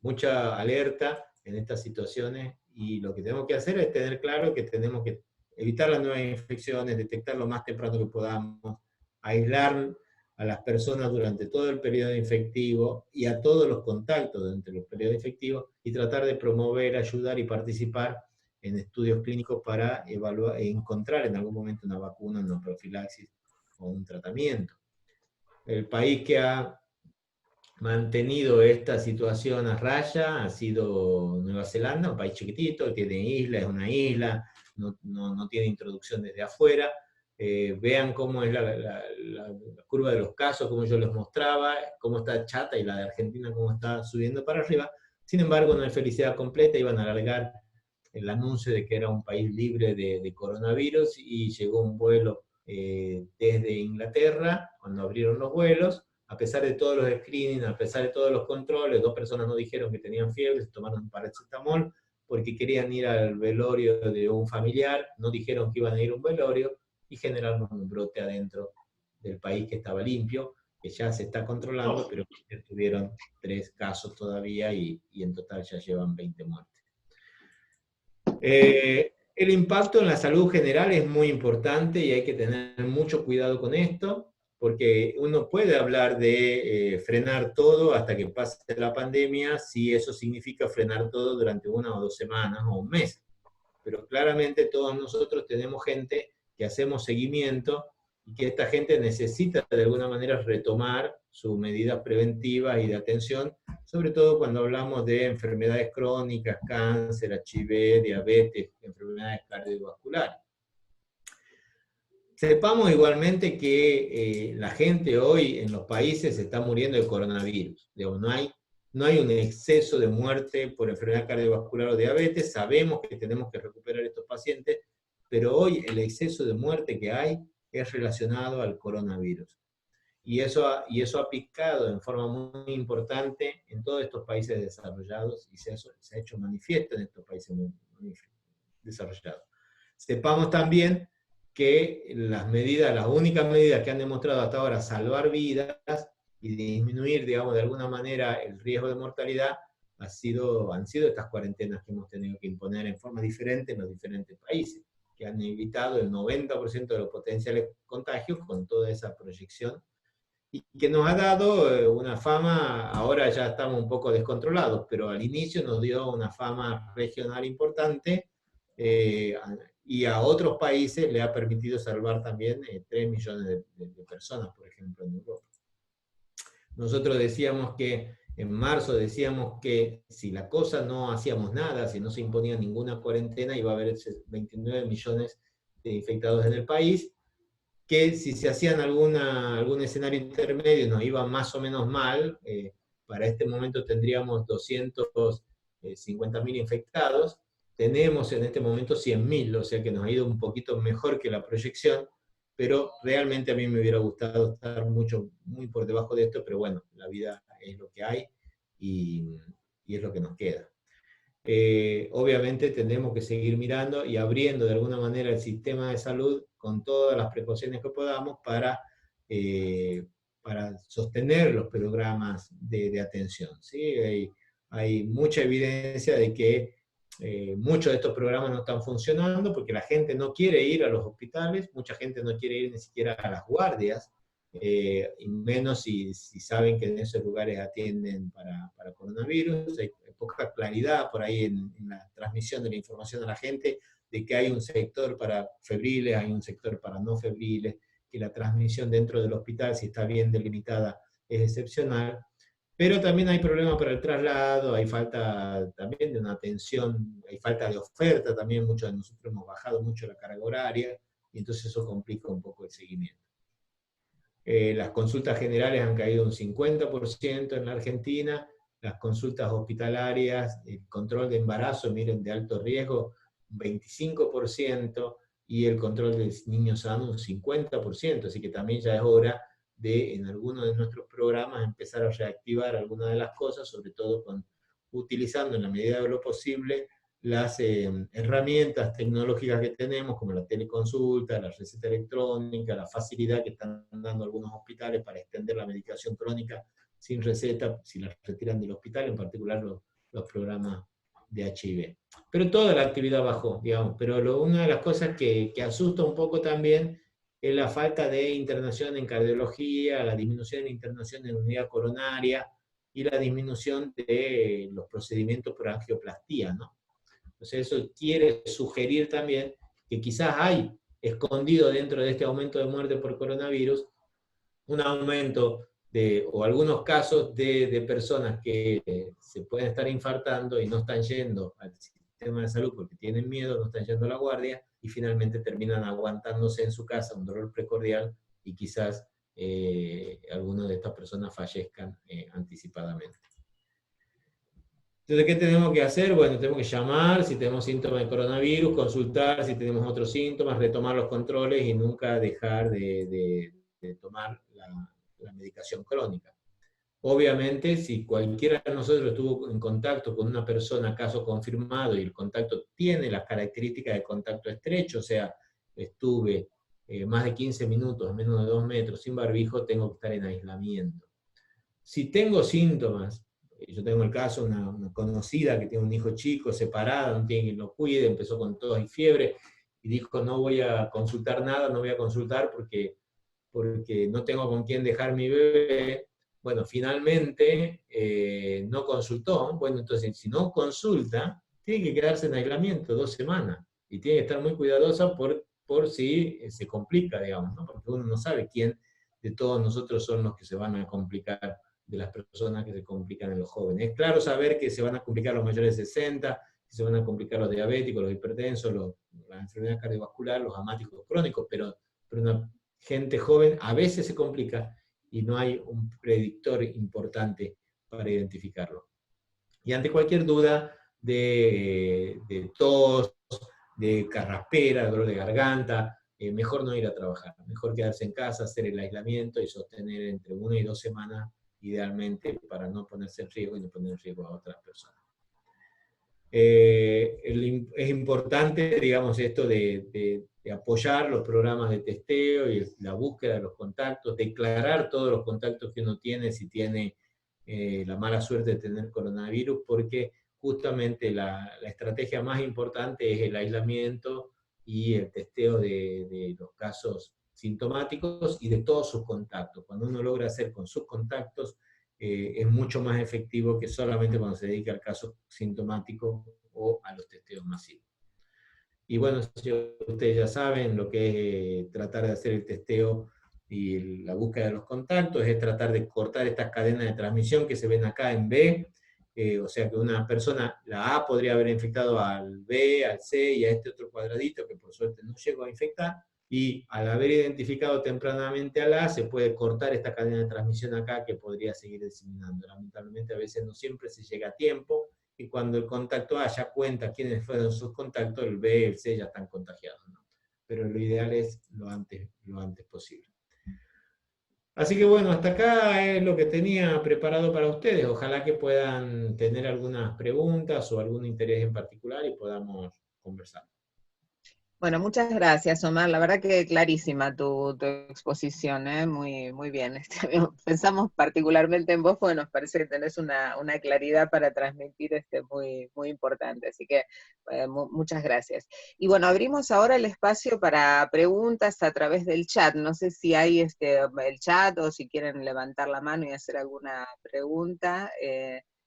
mucha alerta en estas situaciones, y lo que tenemos que hacer es tener claro que tenemos que evitar las nuevas infecciones, detectar lo más temprano que podamos, aislar a las personas durante todo el periodo infectivo y a todos los contactos durante los periodos infectivos, y tratar de promover, ayudar y participar en estudios clínicos para evaluar e encontrar en algún momento una vacuna, una profilaxis o un tratamiento. El país que ha mantenido esta situación a raya ha sido Nueva Zelanda, un país chiquitito, tiene isla, es una isla, no tiene introducción desde afuera. Vean cómo es la curva de los casos, como yo les mostraba, cómo está chata, y la de Argentina cómo está subiendo para arriba. Sin embargo, no hay felicidad completa, iban a alargar el anuncio de que era un país libre de coronavirus, y llegó un vuelo desde Inglaterra, cuando abrieron los vuelos, a pesar de todos los screenings, a pesar de todos los controles, 2 personas no dijeron que tenían fiebre, se tomaron un paracetamol porque querían ir al velorio de un familiar, no dijeron que iban a ir a un velorio, y generaron un brote adentro del país que estaba limpio, que ya se está controlando, pero tuvieron 3 casos todavía, y en total ya llevan 20 muertes. El impacto en la salud general es muy importante, y hay que tener mucho cuidado con esto, porque uno puede hablar de frenar todo hasta que pase la pandemia, si eso significa frenar todo durante 1 o 2 semanas o un mes. Pero claramente todos nosotros tenemos gente que hacemos seguimiento, y que esta gente necesita de alguna manera retomar sus medidas preventivas y de atención, sobre todo cuando hablamos de enfermedades crónicas, cáncer, HIV, diabetes, enfermedades cardiovasculares. Sepamos igualmente que la gente hoy en los países está muriendo de coronavirus. No hay un exceso de muerte por enfermedad cardiovascular o diabetes. Sabemos que tenemos que recuperar estos pacientes, pero hoy el exceso de muerte que hay es relacionado al coronavirus. Y eso ha picado en forma muy importante en todos estos países desarrollados, y se ha hecho manifiesto en estos países muy desarrollados. Sepamos también que las únicas medidas que han demostrado hasta ahora salvar vidas y disminuir, digamos, de alguna manera el riesgo de mortalidad, han sido estas cuarentenas que hemos tenido que imponer en forma diferente en los diferentes países, que han evitado el 90% de los potenciales contagios con toda esa proyección, y que nos ha dado una fama. Ahora ya estamos un poco descontrolados, pero al inicio nos dio una fama regional importante, y a otros países le ha permitido salvar también 3 millones de personas, por ejemplo, en Europa. Nosotros decíamos que, en marzo decíamos que si la cosa no hacíamos nada, si no se imponía ninguna cuarentena, iba a haber 29 millones de infectados en el país, que si se hacían algún escenario intermedio nos iba más o menos mal. Para este momento tendríamos 250.000 infectados, tenemos en este momento 100.000, o sea que nos ha ido un poquito mejor que la proyección, pero realmente a mí me hubiera gustado estar muy por debajo de esto, pero bueno, la vida es lo que hay, y es lo que nos queda. Obviamente tendremos que seguir mirando y abriendo de alguna manera el sistema de salud con todas las precauciones que podamos para sostener los programas de atención, ¿sí? Hay mucha evidencia de que muchos de estos programas no están funcionando porque la gente no quiere ir a los hospitales, mucha gente no quiere ir ni siquiera a las guardias, y menos si saben que en esos lugares atienden para coronavirus. Hay poca claridad por ahí en la transmisión de la información a la gente, de que hay un sector para febriles, hay un sector para no febriles, que la transmisión dentro del hospital, si está bien delimitada, es excepcional, pero también hay problemas para el traslado, hay falta también de una atención, hay falta de oferta también, muchos de nosotros hemos bajado mucho la carga horaria, y entonces eso complica un poco el seguimiento. Las consultas generales han caído un 50% en la Argentina, las consultas hospitalarias, el control de embarazo, miren, de alto riesgo, un 25%, y el control de niños sanos un 50%, así que también ya es hora de, en algunos de nuestros programas, empezar a reactivar algunas de las cosas, sobre todo utilizando en la medida de lo posible las herramientas tecnológicas que tenemos, como la teleconsulta, la receta electrónica, la facilidad que están dando algunos hospitales para extender la medicación crónica sin receta, si la retiran del hospital, en particular los programas de HIV. Pero toda la actividad bajó, digamos, pero una de las cosas que asusta un poco también es la falta de internación en cardiología, la disminución de internación en unidad coronaria y la disminución de los procedimientos por angioplastía, ¿no? Entonces eso quiere sugerir también que quizás hay escondido dentro de este aumento de muerte por coronavirus un aumento o algunos casos de personas que se pueden estar infartando y no están yendo al sistema de salud porque tienen miedo, no están yendo a la guardia y finalmente terminan aguantándose en su casa un dolor precordial y quizás algunas de estas personas fallezcan anticipadamente. Entonces, ¿qué tenemos que hacer? Bueno, tenemos que llamar si tenemos síntomas de coronavirus, consultar si tenemos otros síntomas, retomar los controles y nunca dejar de tomar la medicación crónica. Obviamente, si cualquiera de nosotros estuvo en contacto con una persona, caso confirmado, y el contacto tiene las características de contacto estrecho, o sea, estuve más de 15 minutos, menos de 2 metros, sin barbijo, tengo que estar en aislamiento. Si tengo síntomas, yo tengo el caso de una conocida que tiene un hijo chico, separada, no tiene quien lo cuide, empezó con tos y fiebre, y dijo, no voy a consultar nada, no voy a consultar porque no tengo con quién dejar mi bebé. Bueno, finalmente no consultó. Bueno, entonces, si no consulta, tiene que quedarse en aislamiento 2 semanas, y tiene que estar muy cuidadosa por si se complica, digamos, ¿no? Porque uno no sabe quién de todos nosotros son los que se van a complicar, de las personas que se complican en los jóvenes. Es claro saber que se van a complicar los mayores de 60, que se van a complicar los diabéticos, los hipertensos, las enfermedades cardiovasculares, los asmáticos crónicos, pero una gente joven a veces se complica y no hay un predictor importante para identificarlo. Y ante cualquier duda de tos, de carraspera, de dolor de garganta, mejor no ir a trabajar, mejor quedarse en casa, hacer el aislamiento y sostener entre 1 y 2 semanas, idealmente, para no ponerse en riesgo y no poner en riesgo a otras personas. Es importante, digamos, esto de apoyar los programas de testeo y la búsqueda de los contactos, declarar todos los contactos que uno tiene si tiene la mala suerte de tener coronavirus, porque justamente la estrategia más importante es el aislamiento y el testeo de los casos sintomáticos y de todos sus contactos. Cuando uno logra hacer con sus contactos, es mucho más efectivo que solamente cuando se dedica al caso sintomático o a los testeos masivos. Y bueno, ustedes ya saben lo que es tratar de hacer el testeo y la búsqueda de los contactos, es tratar de cortar estas cadenas de transmisión que se ven acá en B, o sea que una persona, la A podría haber infectado al B, al C y a este otro cuadradito que por suerte no llegó a infectar, y al haber identificado tempranamente al A, se puede cortar esta cadena de transmisión acá que podría seguir diseminando. Lamentablemente a veces no siempre se llega a tiempo, y cuando el contacto A ya cuenta quiénes fueron sus contactos, el B, el C ya están contagiados, ¿no? Pero lo ideal es lo antes posible. Así que bueno, hasta acá es lo que tenía preparado para ustedes. Ojalá que puedan tener algunas preguntas o algún interés en particular y podamos conversar. Bueno, muchas gracias, Omar. La verdad que clarísima tu exposición, muy, muy bien. Pensamos particularmente en vos porque nos parece que tenés una claridad para transmitir muy, muy importante. Así que muchas gracias. Y bueno, abrimos ahora el espacio para preguntas a través del chat. No sé si hay el chat o si quieren levantar la mano y hacer alguna pregunta.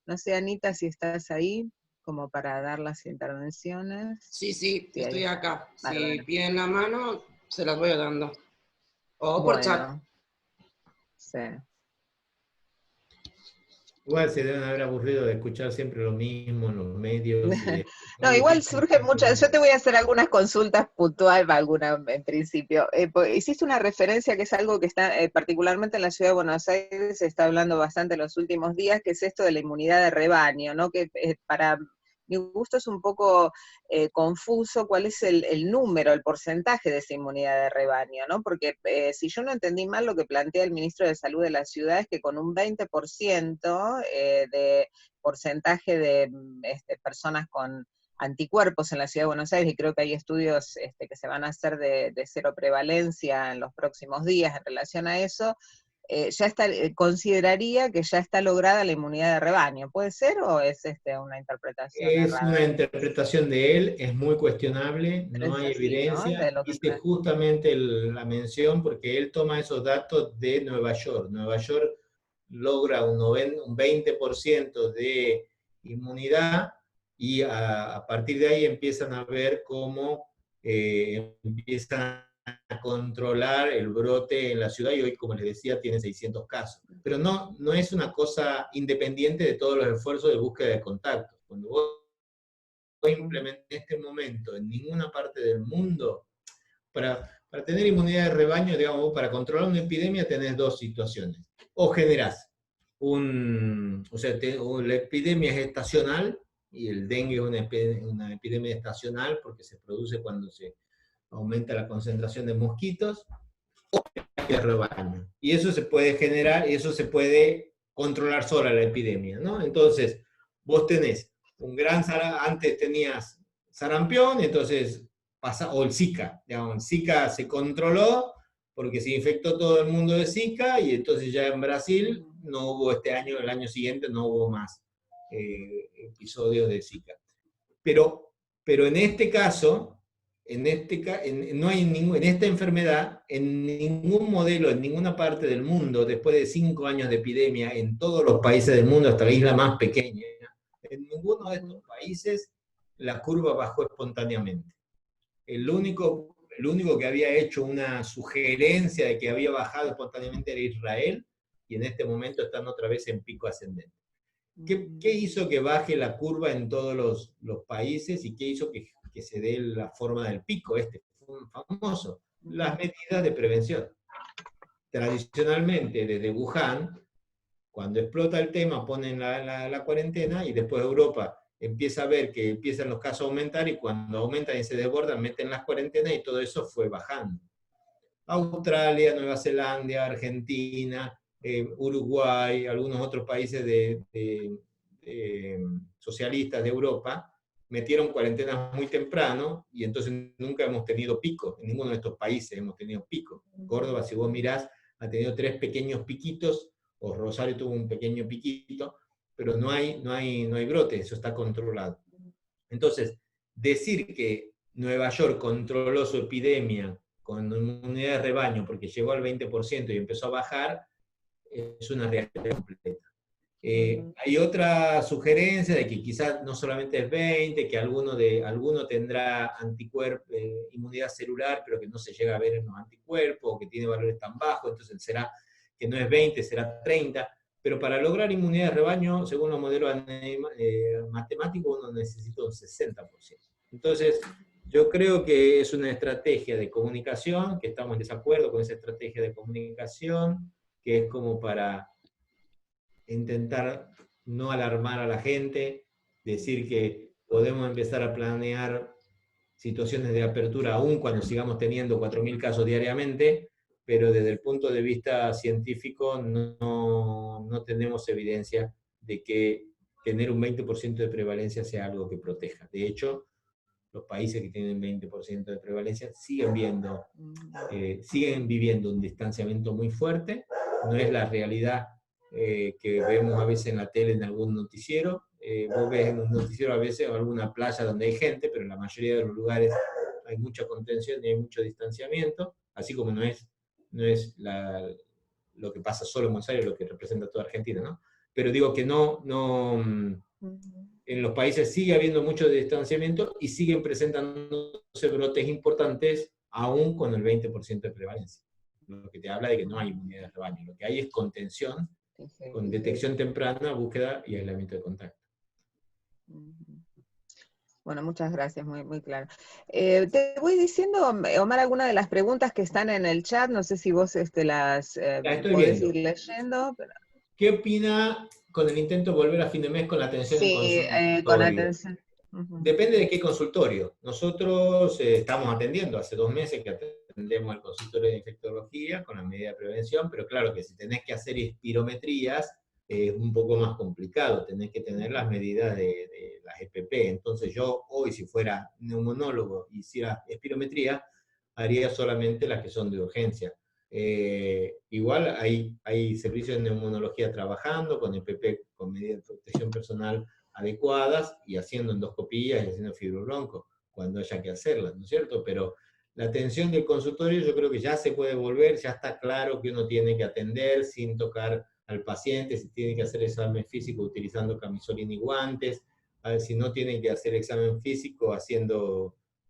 No sé, Anita, si estás ahí, como para dar las intervenciones. Sí, sí, Sí, estoy ahí. acá. Bárbaro. Si piden la mano, se las voy dando. O por chat. Bueno, sí. Igual se deben haber aburrido de escuchar siempre lo mismo en los medios y de, No, oye, igual ¿qué surgen muchas, yo te voy a hacer algunas consultas puntuales, alguna en principio. Hiciste una referencia que es algo que está, particularmente en la ciudad de Buenos Aires, se está hablando bastante en los últimos días, que es esto de la inmunidad de rebaño, ¿no? Que para mi gusto es un poco confuso cuál es el número, el porcentaje de esa inmunidad de rebaño, ¿no? Porque si yo no entendí mal, lo que plantea el ministro de Salud de la ciudad es que con un 20% de porcentaje de personas con anticuerpos en la Ciudad de Buenos Aires, y creo que hay estudios que se van a hacer de cero prevalencia en los próximos días en relación a eso, ya está, consideraría que ya está lograda la inmunidad de rebaño. ¿Puede ser o es una interpretación Es una errada? interpretación de él, es muy cuestionable, Pero no es hay así, ¿no? De evidencia. lo que Hice justamente la mención porque él toma esos datos de Nueva York. Nueva York logra un 20% de inmunidad y a partir de ahí empiezan a ver cómo empiezan a controlar el brote en la ciudad y hoy, como les decía, tiene 600 casos. Pero no es una cosa independiente de todos los esfuerzos de búsqueda de contactos. Cuando vos implementar en este momento en ninguna parte del mundo, para tener inmunidad de rebaño, digamos, para controlar una epidemia tenés dos situaciones. O generás o la epidemia es estacional, y el dengue es una epidemia estacional porque se produce cuando se aumenta la concentración de mosquitos, de rebaño. Y eso se puede generar, y eso se puede controlar sola la epidemia, ¿no? Entonces, vos tenés antes tenías sarampión, entonces o el Zika, digamos, el Zika se controló porque se infectó todo el mundo de Zika, y entonces ya en Brasil no hubo este año, el año siguiente no hubo más episodios de Zika. Pero en este caso, no hay en esta enfermedad, en ningún modelo, en ninguna parte del mundo, después de 5 años de epidemia, en todos los países del mundo, hasta la isla más pequeña, en ninguno de estos países la curva bajó espontáneamente. El único que había hecho una sugerencia de que había bajado espontáneamente era Israel, y en este momento están otra vez en pico ascendente. ¿Qué hizo que baje la curva en todos los países y qué hizo que se dé la forma del pico famoso? Las medidas de prevención. Tradicionalmente, desde Wuhan, cuando explota el tema, ponen la cuarentena, y después Europa empieza a ver que empiezan los casos a aumentar, y cuando aumentan y se desbordan, meten las cuarentenas, y todo eso fue bajando. Australia, Nueva Zelanda, Argentina, Uruguay, algunos otros países socialistas de Europa, metieron cuarentenas muy temprano, y entonces nunca hemos tenido pico. En ninguno de estos países hemos tenido pico. Córdoba, si vos mirás, ha tenido 3 pequeños piquitos, o Rosario tuvo un pequeño piquito, pero no hay brote, eso está controlado. Entonces, decir que Nueva York controló su epidemia con inmunidad de rebaño porque llegó al 20% y empezó a bajar, es una realidad completa. Hay otra sugerencia de que quizás no solamente es 20, que alguno tendrá inmunidad celular, pero que no se llega a ver en los anticuerpos, o que tiene valores tan bajos, entonces será que no es 20, será 30. Pero para lograr inmunidad de rebaño, según los modelos matemáticos, uno necesita un 60%. Entonces, yo creo que es una estrategia de comunicación, que estamos en desacuerdo con esa estrategia de comunicación, que es como para intentar no alarmar a la gente, decir que podemos empezar a planear situaciones de apertura aún cuando sigamos teniendo 4.000 casos diariamente, pero desde el punto de vista científico no tenemos evidencia de que tener un 20% de prevalencia sea algo que proteja. De hecho, los países que tienen 20% de prevalencia siguen viviendo un distanciamiento muy fuerte. No es la realidad que vemos a veces en la tele, en algún noticiero. Vos ves en un noticiero a veces alguna playa donde hay gente, pero en la mayoría de los lugares hay mucha contención y hay mucho distanciamiento, así como no es lo que pasa solo en Buenos Aires lo que representa toda Argentina, ¿no? pero digo que en los países sigue habiendo mucho distanciamiento y siguen presentándose brotes importantes aún con el 20% de prevalencia. Lo que te habla de que no hay inmunidad de rebaño. Lo que hay es contención, con detección temprana, búsqueda y aislamiento de contacto. Bueno, muchas gracias, muy, muy claro. Te voy diciendo, Omar, algunas de las preguntas que están en el chat, no sé si vos las podés ir leyendo. Pero... ¿Qué opina con el intento de volver a fin de mes con la atención en consultorio? Con atención. Depende de qué consultorio. Nosotros estamos atendiendo, hace 2 meses que atendemos el consultorio de infectología con la medida de prevención, pero claro que si tenés que hacer espirometrías, es un poco más complicado, tenés que tener las medidas de las EPP. Entonces yo hoy, si fuera neumonólogo y hiciera espirometría, haría solamente las que son de urgencia. Igual hay servicios de neumonología trabajando con EPP, con medidas de protección personal adecuadas, y haciendo endoscopías y haciendo fibrobronco cuando haya que hacerlas, ¿no es cierto? Pero la atención del consultorio yo creo que ya se puede volver, ya está claro que uno tiene que atender sin tocar al paciente, si tiene que hacer examen físico utilizando camisolina y guantes, a ver, si no tienen que hacer examen físico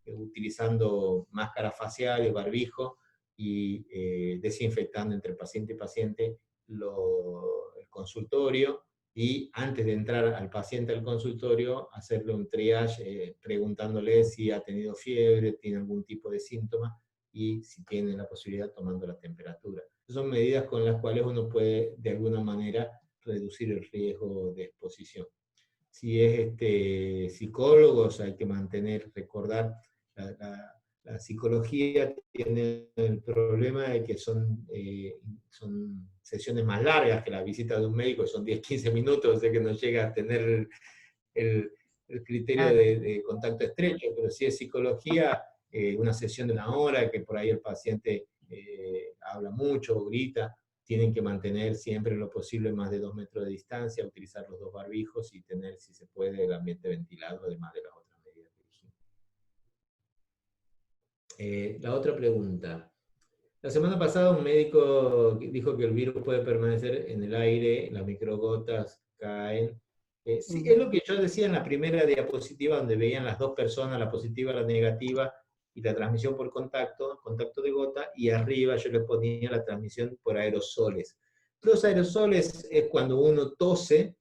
utilizando máscara facial y barbijo, y desinfectando entre paciente y paciente el consultorio, y antes de entrar al paciente al consultorio, hacerle un triage preguntándole si ha tenido fiebre, tiene algún tipo de síntoma, y si tiene la posibilidad tomando la temperatura. Son medidas con las cuales uno puede de alguna manera reducir el riesgo de exposición. Si es psicólogos, hay que recordar, la psicología tiene el problema de que son sesiones más largas que la visita de un médico, son 10-15 minutos, o sea que no llega a tener el criterio de contacto estrecho, pero si es psicología, una sesión de 1 hora, que por ahí el paciente habla mucho o grita, tienen que mantener siempre lo posible más de 2 metros de distancia, utilizar los 2 barbijos y tener, si se puede, el ambiente ventilado, además de las otras medidas de higiene. La otra pregunta. La semana pasada un médico dijo que el virus puede permanecer en el aire, las microgotas caen. Sí, es lo que yo decía en la primera diapositiva, donde veían las 2 personas, la positiva y la negativa, y la transmisión por contacto de gota, y arriba yo le ponía la transmisión por aerosoles. Los aerosoles es cuando uno tose,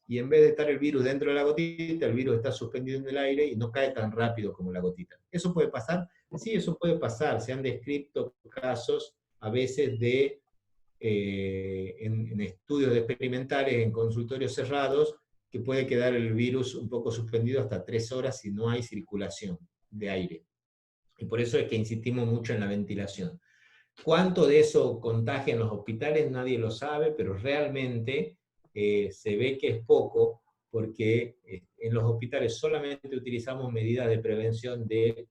y en vez de estar el virus dentro de la gotita, el virus está suspendido en el aire y no cae tan rápido como la gotita. ¿Eso puede pasar? Sí, eso puede pasar. Se han descrito casos a veces en estudios experimentales, en consultorios cerrados, que puede quedar el virus un poco suspendido hasta 3 horas si no hay circulación de aire. Y por eso es que insistimos mucho en la ventilación. ¿Cuánto de eso contagia en los hospitales? Nadie lo sabe, pero realmente se ve que es poco, porque en los hospitales solamente utilizamos medidas de prevención de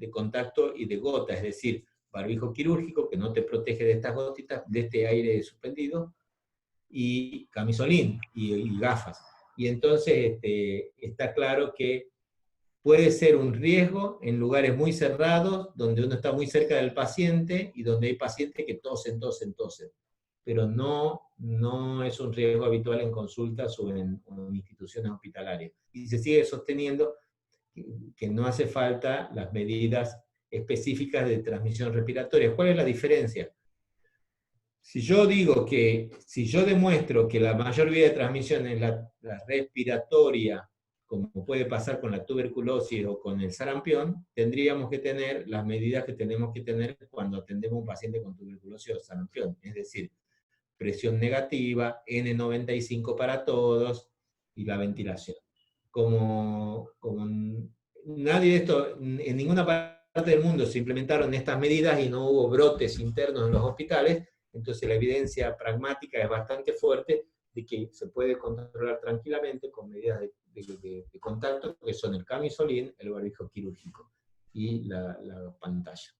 contacto y de gota, es decir, barbijo quirúrgico, que no te protege de estas gotitas, de este aire suspendido, y camisolín y gafas. Y entonces está claro que puede ser un riesgo en lugares muy cerrados, donde uno está muy cerca del paciente y donde hay pacientes que tosen, pero no es un riesgo habitual en consultas o en instituciones hospitalarias. Y se sigue sosteniendo que no hace falta las medidas específicas de transmisión respiratoria. ¿Cuál es la diferencia? Si yo demuestro que la mayor vía de transmisión es la respiratoria, como puede pasar con la tuberculosis o con el sarampión, tendríamos que tener las medidas que tenemos que tener cuando atendemos a un paciente con tuberculosis o sarampión, es decir, presión negativa, N95 para todos, y la ventilación. Como nadie de esto, en ninguna parte del mundo se implementaron estas medidas y no hubo brotes internos en los hospitales, entonces la evidencia pragmática es bastante fuerte de que se puede controlar tranquilamente con medidas de contacto, que son el camisolín, el barbijo quirúrgico y la pantalla.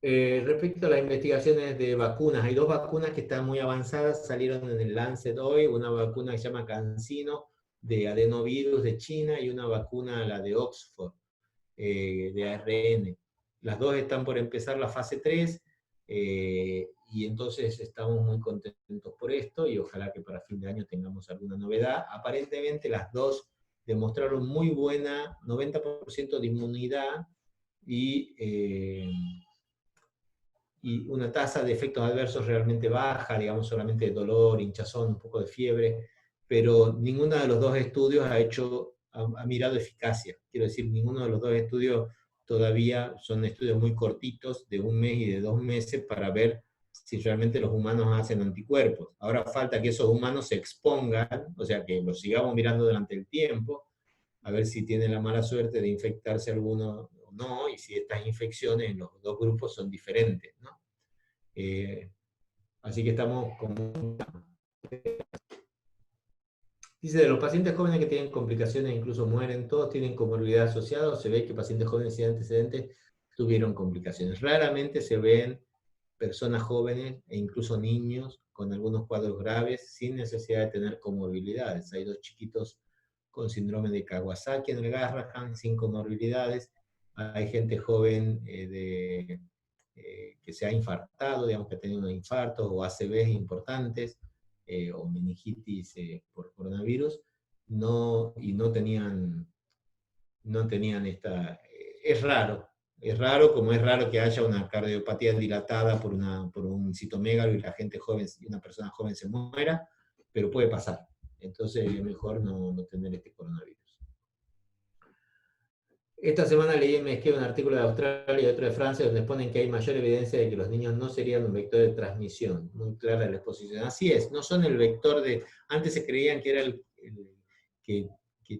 Respecto a las investigaciones de vacunas, hay 2 vacunas que están muy avanzadas, salieron en el Lancet hoy, una vacuna que se llama CanSino, de adenovirus de China, y una vacuna, la de Oxford, de ARN. Las 2 están por empezar la fase 3, Y entonces estamos muy contentos por esto, y ojalá que para fin de año tengamos alguna novedad. Aparentemente las dos demostraron muy buena, 90% de inmunidad, y una tasa de efectos adversos realmente baja, digamos solamente de dolor, hinchazón, un poco de fiebre, pero ninguno de los dos estudios ha mirado eficacia. Quiero decir, ninguno de los dos estudios todavía son estudios muy cortitos, de 1 mes y de 2 meses, para ver si realmente los humanos hacen anticuerpos. Ahora falta que esos humanos se expongan, o sea, que los sigamos mirando durante el tiempo, a ver si tienen la mala suerte de infectarse alguno o no, y si estas infecciones en los dos grupos son diferentes, ¿no? Así que estamos con... Dice, de los pacientes jóvenes que tienen complicaciones, incluso mueren, todos tienen comorbilidad asociada, o se ve que pacientes jóvenes sin antecedentes tuvieron complicaciones. Raramente se ven personas jóvenes e incluso niños con algunos cuadros graves sin necesidad de tener comorbilidades. Hay 2 chiquitos con síndrome de Kawasaki en el Garrahan, sin comorbilidades. Hay gente joven que se ha infartado, digamos que ha tenido un infarto o ACVs importantes, o meningitis por coronavirus, y no tenían esta... Es raro, como es raro que haya una cardiopatía dilatada por un citomegalo y una persona joven se muera, pero puede pasar. Entonces es mejor no tener este coronavirus. Esta semana leí en Mesquite un artículo de Australia y otro de Francia donde ponen que hay mayor evidencia de que los niños no serían un vector de transmisión. Muy clara la exposición. Así es, no son el vector de... Antes se creían que era que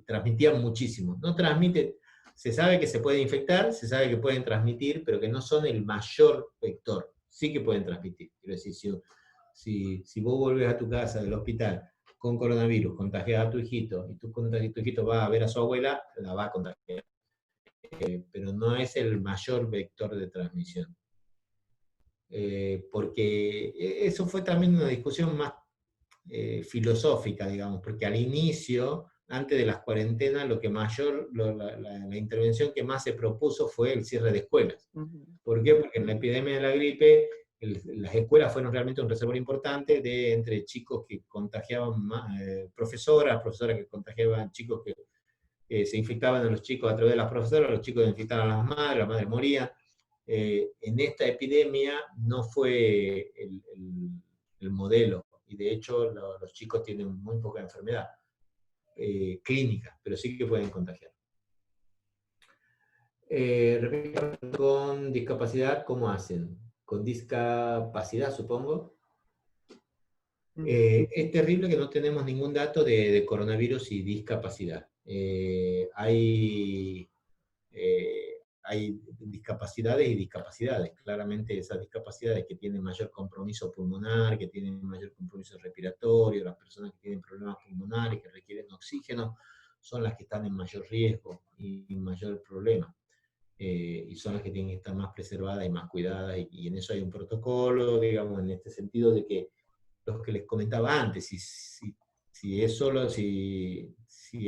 transmitían muchísimo. No transmite... Se sabe que se puede infectar, se sabe que pueden transmitir, pero que no son el mayor vector. Sí que pueden transmitir. Quiero decir, si vos volvés a tu casa del hospital con coronavirus, contagias a tu hijito, y tu hijito va a ver a su abuela, la va a contagiar. Pero no es el mayor vector de transmisión. Porque eso fue también una discusión más filosófica, digamos, porque al inicio, antes de las cuarentenas, la intervención que más se propuso fue el cierre de escuelas. ¿Por qué? Porque en la epidemia de la gripe, las escuelas fueron realmente un reservorio importante entre chicos que contagiaban, profesoras que contagiaban chicos que se infectaban a los chicos a través de las profesoras, los chicos infectaban a las madres morían. En esta epidemia no fue el modelo, y de hecho los chicos tienen muy poca enfermedad clínica, pero sí que pueden contagiar. Con discapacidad, ¿cómo hacen? Con discapacidad, supongo. Es terrible que no tenemos ningún dato de coronavirus y discapacidad. Hay discapacidades y discapacidades. Claramente esas discapacidades que tienen mayor compromiso pulmonar, que tienen mayor compromiso respiratorio, las personas que tienen problemas pulmonares, que requieren oxígeno, son las que están en mayor riesgo y mayor problema. Y son las que tienen que estar más preservadas y más cuidadas, y en eso hay un protocolo, digamos, en este sentido de que los que les comentaba antes, si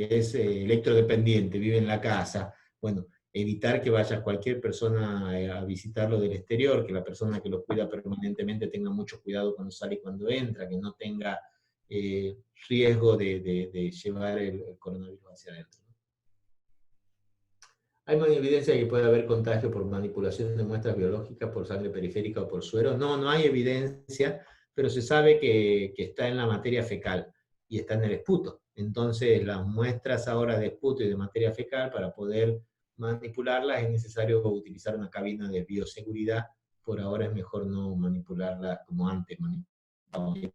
es electrodependiente, vive en la casa, bueno, evitar que vaya cualquier persona a visitarlo del exterior, que la persona que lo cuida permanentemente tenga mucho cuidado cuando sale y cuando entra, que no tenga riesgo de llevar el coronavirus hacia adentro. ¿Hay más evidencia de que puede haber contagio por manipulación de muestras biológicas, por sangre periférica o por suero? No hay evidencia, pero se sabe que está en la materia fecal y está en el esputo. Entonces, las muestras ahora de esputo y de materia fecal, para poder manipularlas, es necesario utilizar una cabina de bioseguridad. Por ahora es mejor no manipularlas como antes, manipulábamos un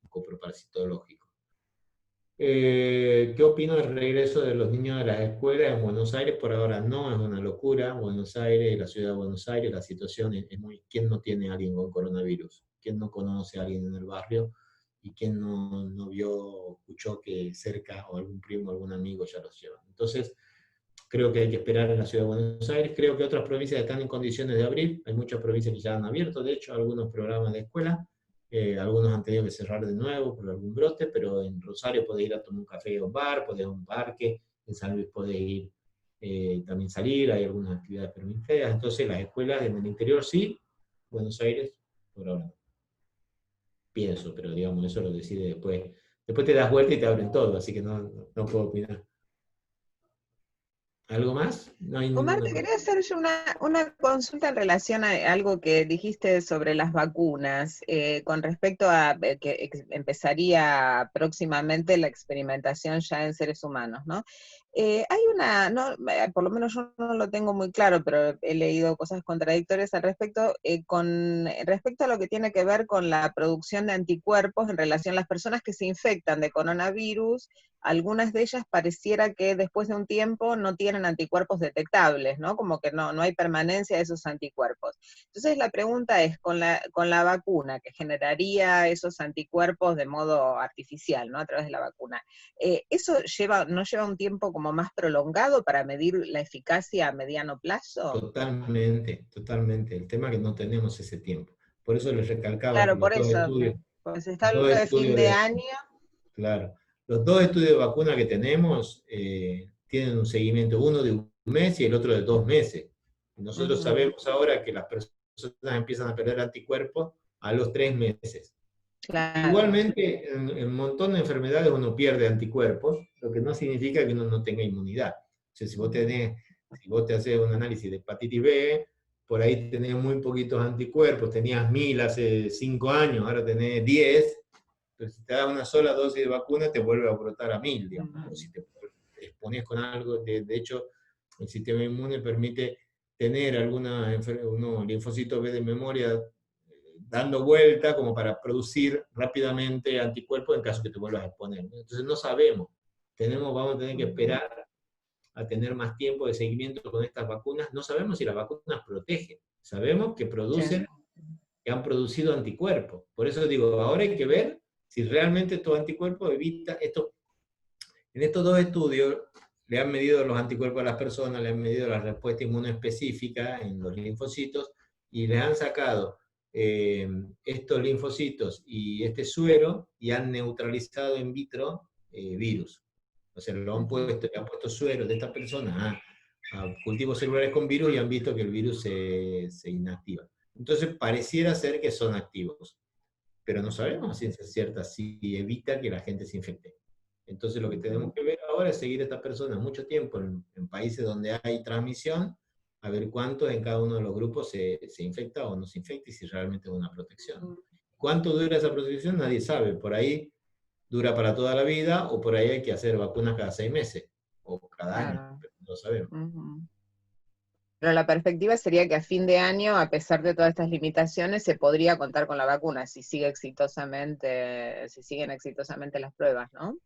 coproparasitológico. ¿Qué opino del regreso de los niños de las escuelas en Buenos Aires? Por ahora no, es una locura. Buenos Aires, la ciudad de Buenos Aires, la situación es muy... ¿Quién no tiene a alguien con coronavirus? ¿Quién no conoce a alguien en el barrio? ¿Y quién no vio o escuchó que cerca, o algún primo, algún amigo ya los lleva? Entonces, creo que hay que esperar en la ciudad de Buenos Aires. Creo que otras provincias están en condiciones de abrir. Hay muchas provincias que ya han abierto, de hecho, algunos programas de escuela. Algunos han tenido que cerrar de nuevo por algún brote, pero en Rosario podés ir a tomar un café o un bar, podés ir a un parque, en San Luis podés ir también salir, hay algunas actividades permitidas. Entonces las escuelas en el interior sí, Buenos Aires, por ahora no. Pienso, pero digamos, eso lo decide después. Después te das vuelta y te abren todo, así que no puedo opinar. ¿Algo más? No hay Omar, ninguna te más. quería hacer yo una consulta en relación a algo que dijiste sobre las vacunas, con respecto a que empezaría próximamente la experimentación ya en seres humanos, ¿no? Hay no, por lo menos yo no lo tengo muy claro, pero he leído cosas contradictorias al respecto, con respecto a lo que tiene que ver con la producción de anticuerpos en relación a las personas que se infectan de coronavirus. Algunas de ellas pareciera que después de un tiempo no tienen anticuerpos detectables, ¿no? Como que no hay permanencia de esos anticuerpos. Entonces la pregunta es, con la vacuna, que generaría esos anticuerpos de modo artificial, ¿no? A través de la vacuna, ¿eso no lleva un tiempo como más prolongado para medir la eficacia a mediano plazo? Totalmente, totalmente. El tema es que no tenemos ese tiempo. Por eso les recalcaba que Claro, por eso, pues se está los dos hablando de fin estudios de año. claro, los dos estudios de vacuna que tenemos tienen un seguimiento, uno de un mes y el otro de 2 meses. Nosotros sabemos ahora que las personas empiezan a perder anticuerpos a los 3 meses. Claro. Igualmente, en un montón de enfermedades uno pierde anticuerpos, lo que no significa que uno no tenga inmunidad. O sea, si vos te haces un análisis de hepatitis B, por ahí tenés muy poquitos anticuerpos, tenías 1000 hace 5 años, ahora tenés 10, pero si te das una sola dosis de vacuna te vuelve a brotar a 1000, digamos. O si te expones con algo, de hecho, el sistema inmune permite tener unos linfocitos B de memoria dando vuelta como para producir rápidamente anticuerpos en caso que te vuelvas a exponer, ¿no? Entonces no sabemos, vamos a tener que esperar a tener más tiempo de seguimiento con estas vacunas. No sabemos si las vacunas protegen, sabemos que producen, que han producido anticuerpos. Por eso digo, ahora hay que ver si realmente estos anticuerpos evita esto. En estos dos estudios le han medido los anticuerpos a las personas, le han medido la respuesta inmunoespecífica en los linfocitos y les han sacado estos linfocitos y este suero y han neutralizado in vitro virus. O sea, le han puesto suero de esta persona a cultivos celulares con virus y han visto que el virus se inactiva. Entonces pareciera ser que son activos, pero no sabemos a ciencia cierta si evita que la gente se infecte. Entonces lo que tenemos que ver ahora es seguir a estas personas mucho tiempo en países donde hay transmisión, a ver cuánto en cada uno de los grupos se infecta o no se infecta y si realmente es una protección. ¿Cuánto dura esa protección? Nadie sabe. Por ahí dura para toda la vida o por ahí hay que hacer vacunas cada 6 meses o cada año, pero no lo sabemos. Pero la perspectiva sería que a fin de año, a pesar de todas estas limitaciones, se podría contar con la vacuna si siguen exitosamente las pruebas, ¿no?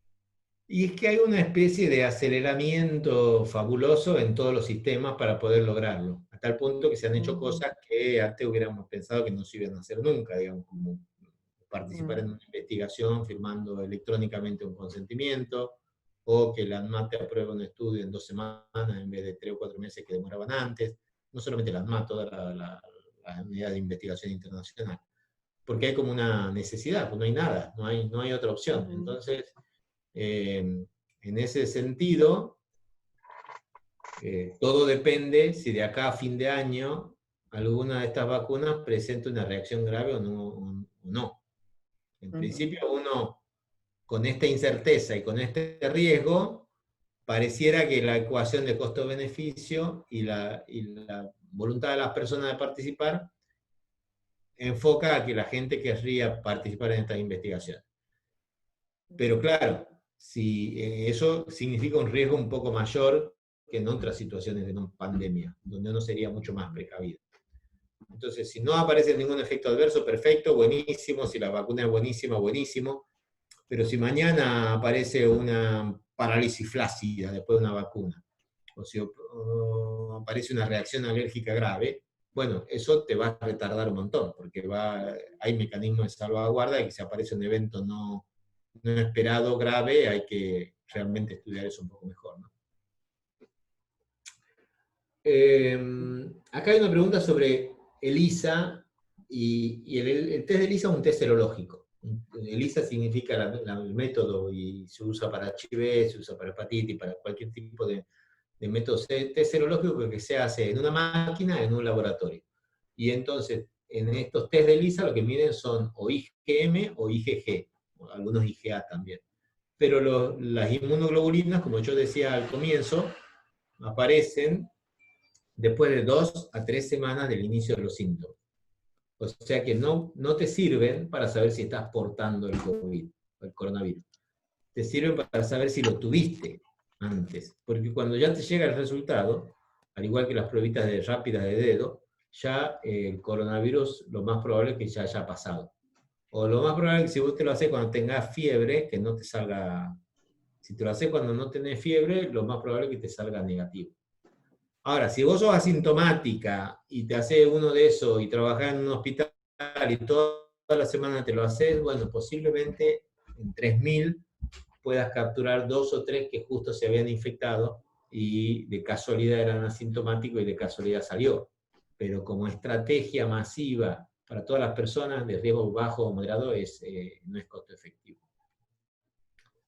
Y es que hay una especie de aceleramiento fabuloso en todos los sistemas para poder lograrlo, a tal punto que se han hecho cosas que antes hubiéramos pensado que no se iban a hacer nunca, digamos, como participar en una investigación firmando electrónicamente un consentimiento, o que la ANMAT te apruebe un estudio en 2 semanas en vez de 3 o 4 meses que demoraban antes, no solamente la ANMAT, toda la unidad de investigación internacional, porque hay como una necesidad, pues no hay nada, no hay otra opción. Entonces, en ese sentido, todo depende si de acá a fin de año alguna de estas vacunas presenta una reacción grave o no. En principio, uno, con esta incerteza y con este riesgo, pareciera que la ecuación de costo-beneficio y la voluntad de las personas de participar enfoca a que la gente querría participar en estas investigaciones. Pero claro, si eso significa un riesgo un poco mayor que en otras situaciones de pandemia, donde uno sería mucho más precavido. Entonces, si no aparece ningún efecto adverso, perfecto, buenísimo. Si la vacuna es buenísima, buenísimo. Pero si mañana aparece una parálisis flácida después de una vacuna, o si aparece una reacción alérgica grave, bueno, eso te va a retardar un montón, porque hay mecanismos de salvaguarda y que si aparece un evento no esperado grave, hay que realmente estudiar eso un poco mejor, ¿no? Acá hay una pregunta sobre ELISA, y el test de ELISA es un test serológico. ELISA significa el método y se usa para HIV, se usa para hepatitis, para cualquier tipo de método test serológico que se hace en una máquina, en un laboratorio. Y entonces, en estos test de ELISA lo que miden son o IgM o IgG, o algunos IgA también. Pero las inmunoglobulinas, como yo decía al comienzo, aparecen después de 2 a 3 semanas del inicio de los síntomas. O sea que no te sirven para saber si estás portando el COVID, el coronavirus. Te sirven para saber si lo tuviste antes. Porque cuando ya te llega el resultado, al igual que las pruebitas rápidas de dedo, ya el coronavirus lo más probable es que ya haya pasado. O lo más probable es que si vos te lo haces cuando tengas fiebre, que no te salga... Si te lo haces cuando no tenés fiebre, lo más probable es que te salga negativo. Ahora, si vos sos asintomática y te haces uno de esos y trabajás en un hospital y toda la semana te lo haces, bueno, posiblemente en 3.000 puedas capturar 2 o 3 que justo se habían infectado y de casualidad eran asintomáticos y de casualidad salió. Pero como estrategia masiva para todas las personas de riesgo bajo o moderado no es costo efectivo.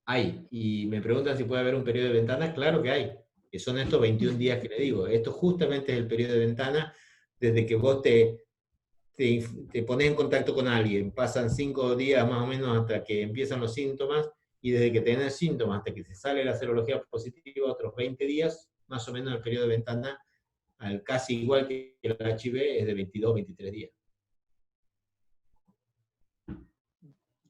Hay, y me preguntan si puede haber un periodo de ventana, claro que hay, que son estos 21 días que le digo. Esto justamente es el periodo de ventana desde que vos te pones en contacto con alguien, pasan 5 días más o menos hasta que empiezan los síntomas, y desde que tenés síntomas hasta que se sale la serología positiva, otros 20 días, más o menos el periodo de ventana, casi igual que el HIV, es de 22, 23 días.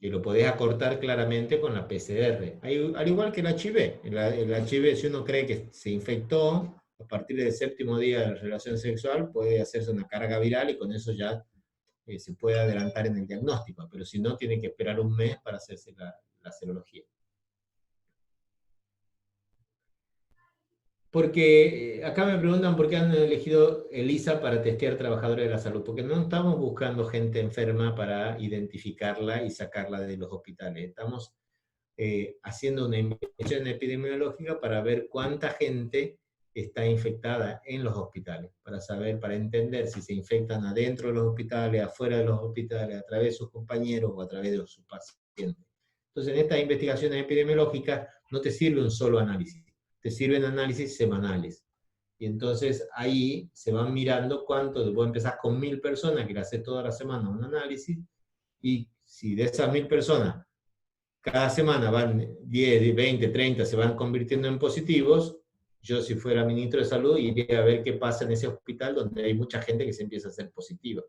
Y lo podés acortar claramente con la PCR. Al igual que el HIV. El HIV, si uno cree que se infectó, a partir del 7º día de la relación sexual, puede hacerse una carga viral y con eso ya se puede adelantar en el diagnóstico. Pero si no, tiene que esperar un mes para hacerse la serología. Porque acá me preguntan por qué han elegido ELISA para testear trabajadores de la salud. Porque no estamos buscando gente enferma para identificarla y sacarla de los hospitales. Estamos haciendo una investigación epidemiológica para ver cuánta gente está infectada en los hospitales, para entender si se infectan adentro de los hospitales, afuera de los hospitales, a través de sus compañeros o a través de sus pacientes. Entonces, en estas investigaciones epidemiológicas no te sirve un solo análisis, te sirven análisis semanales. Y entonces ahí se van mirando cuánto, vos empezás con 1000 personas que le haces toda la semana un análisis, y si de esas 1000 personas, cada semana van 10, 20, 30, se van convirtiendo en positivos, yo si fuera ministro de Salud iría a ver qué pasa en ese hospital donde hay mucha gente que se empieza a hacer positiva.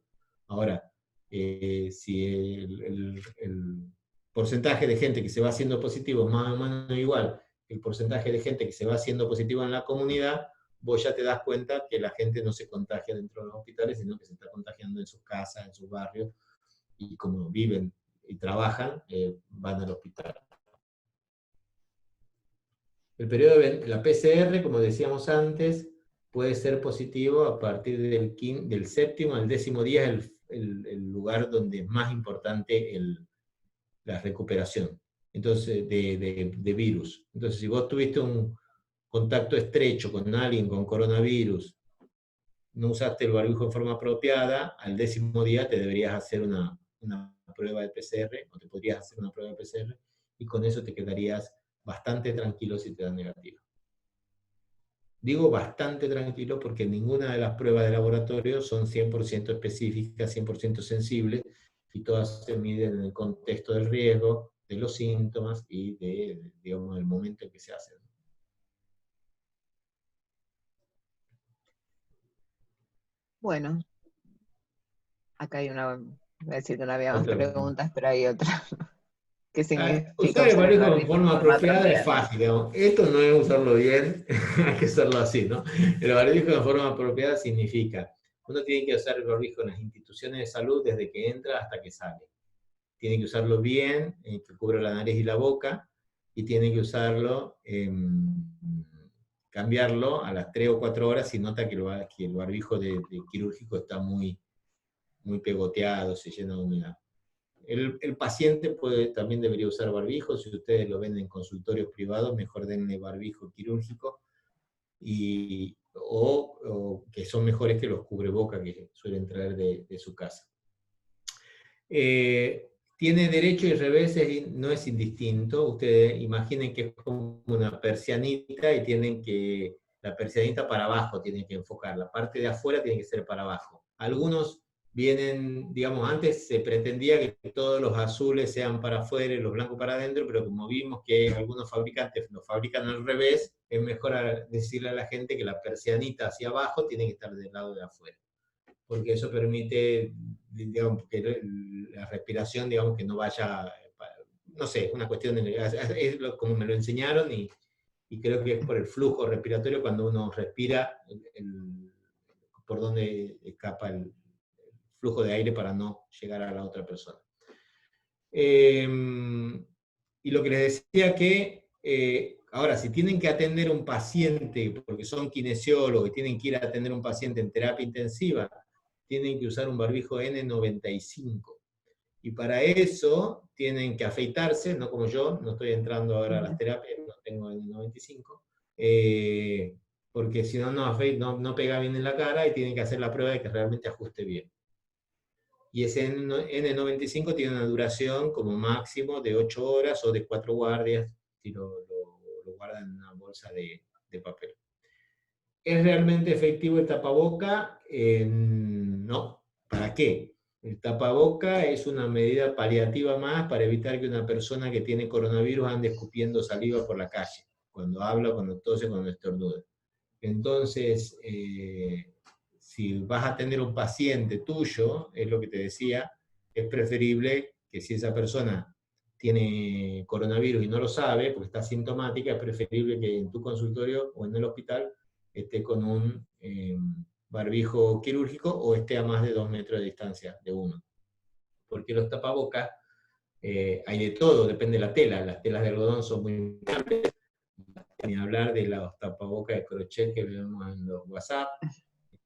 Ahora, si el porcentaje de gente que se va haciendo positivo es más o menos igual el porcentaje de gente que se va haciendo positiva en la comunidad, vos ya te das cuenta que la gente no se contagia dentro de los hospitales, sino que se está contagiando en sus casas, en sus barrios, y como viven y trabajan, van al hospital. El periodo de la PCR, como decíamos antes, puede ser positivo a partir del 7º al 10º día, es el lugar donde es más importante la recuperación. Entonces, de virus. Entonces, si vos tuviste un contacto estrecho con alguien con coronavirus, no usaste el barbijo en forma apropiada, al 10º día te deberías hacer una prueba de PCR, o te podrías hacer una prueba de PCR, y con eso te quedarías bastante tranquilo si te dan negativo. Digo bastante tranquilo porque ninguna de las pruebas de laboratorio son 100% específicas, 100% sensibles, y todas se miden en el contexto del riesgo, de los síntomas y digamos, del momento en que se hacen. Bueno, acá hay una, voy a decir que no había más preguntas, pero hay otra. ¿Qué significa usar el barbijo en forma apropiada es apropiada? fácil, digamos. Esto no es usarlo bien, hay que usarlo así, ¿no? El barbijo en forma apropiada significa, uno tiene que usar el barbijo en las instituciones de salud desde que entra hasta que sale. Tiene que usarlo bien, que cubra la nariz y la boca, y tiene que usarlo, cambiarlo a las 3 o 4 horas si nota que el barbijo de quirúrgico está muy, muy pegoteado, se llena de humedad. El paciente también debería usar barbijo. Si ustedes lo ven en consultorios privados, mejor denle barbijo quirúrgico, o que son mejores que los cubrebocas que suelen traer de su casa. Tiene derecho y revés, no es indistinto. Ustedes imaginen que es como una persianita y la persianita para abajo tienen que enfocar, la parte de afuera tiene que ser para abajo. Algunos vienen, digamos, antes se pretendía que todos los azules sean para afuera y los blancos para adentro, pero como vimos que algunos fabricantes lo fabrican al revés, es mejor decirle a la gente que la persianita hacia abajo tiene que estar del lado de afuera, porque eso permite, digamos, que la respiración, digamos, que no vaya, no sé, una cuestión, es como me lo enseñaron, y creo que es por el flujo respiratorio cuando uno respira, por donde escapa el flujo de aire para no llegar a la otra persona. Y lo que les decía que, ahora, si tienen que atender a un paciente, porque son kinesiólogos y tienen que ir a atender a un paciente en terapia intensiva, tienen que usar un barbijo N95. Y para eso tienen que afeitarse, no como yo, no estoy entrando ahora a las terapias, no tengo N95, porque si no, no pega bien en la cara y tienen que hacer la prueba de que realmente ajuste bien. Y ese N95 tiene una duración como máximo de 8 horas o de 4 guardias, si lo guardan en una bolsa de papel. ¿Es realmente efectivo el tapaboca? No. ¿Para qué? El tapaboca es una medida paliativa más para evitar que una persona que tiene coronavirus ande escupiendo saliva por la calle, cuando habla, cuando tose, cuando estornuda. Entonces, si vas a tener un paciente tuyo, es lo que te decía, es preferible que si esa persona tiene coronavirus y no lo sabe, porque está asintomática, es preferible que en tu consultorio o en el hospital esté con un barbijo quirúrgico o esté a más de 2 metros de distancia de uno. Porque los tapabocas, hay de todo, depende de la tela. Las telas de algodón son muy grandes, ni hablar de los tapabocas de crochet que vemos en los WhatsApp.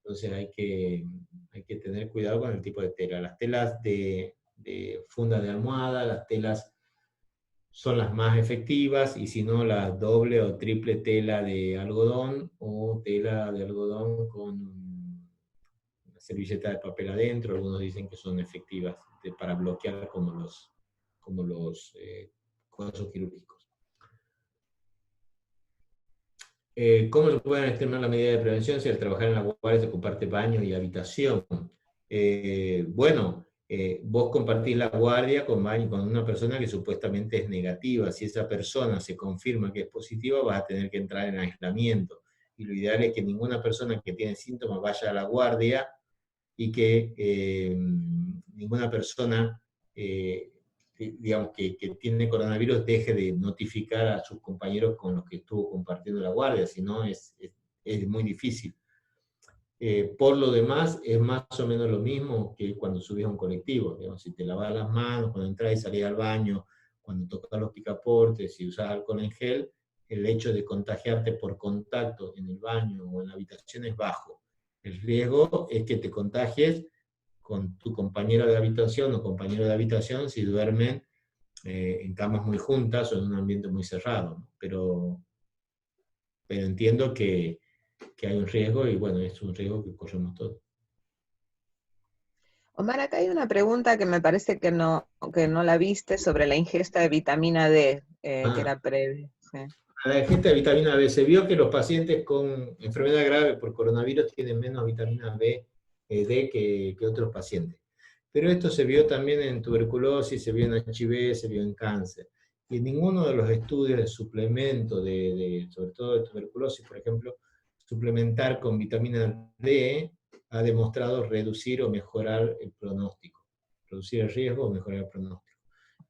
Entonces hay que tener cuidado con el tipo de tela. Las telas de funda de almohada, las telas son las más efectivas, y si no, la doble o triple tela de algodón, o tela de algodón con una servilleta de papel adentro. Algunos dicen que son efectivas para bloquear como los cosos quirúrgicos. ¿Cómo se pueden extremar las medidas de prevención si al trabajar en la guardia se comparte baño y habitación? Bueno, vos compartís la guardia con una persona que supuestamente es negativa. Si esa persona se confirma que es positiva, vas a tener que entrar en aislamiento. Y lo ideal es que ninguna persona que tiene síntomas vaya a la guardia, y que ninguna persona digamos, que tiene coronavirus deje de notificar a sus compañeros con los que estuvo compartiendo la guardia, si no es muy difícil. Por lo demás, es más o menos lo mismo que cuando subís a un colectivo. Digamos, si te lavas las manos cuando entras y salís al baño, cuando tocas los picaportes, si usas alcohol en gel, el hecho de contagiarte por contacto en el baño o en la habitación es bajo. El riesgo es que te contagies con tu compañero de habitación o compañero de habitación si duermen en camas muy juntas o en un ambiente muy cerrado, ¿no? Pero entiendo que hay un riesgo, y bueno, es un riesgo que corremos todos. Omar, acá hay una pregunta que me parece que no la viste, sobre la ingesta de vitamina D, que era previa. Sí. La ingesta de vitamina B, se vio que los pacientes con enfermedad grave por coronavirus tienen menos vitamina D que otros pacientes. Pero esto se vio también en tuberculosis, se vio en HIV, se vio en cáncer. Y en ninguno de los estudios de suplemento, sobre todo de tuberculosis, por ejemplo, suplementar con vitamina D ha demostrado reducir o mejorar el pronóstico, reducir el riesgo o mejorar el pronóstico.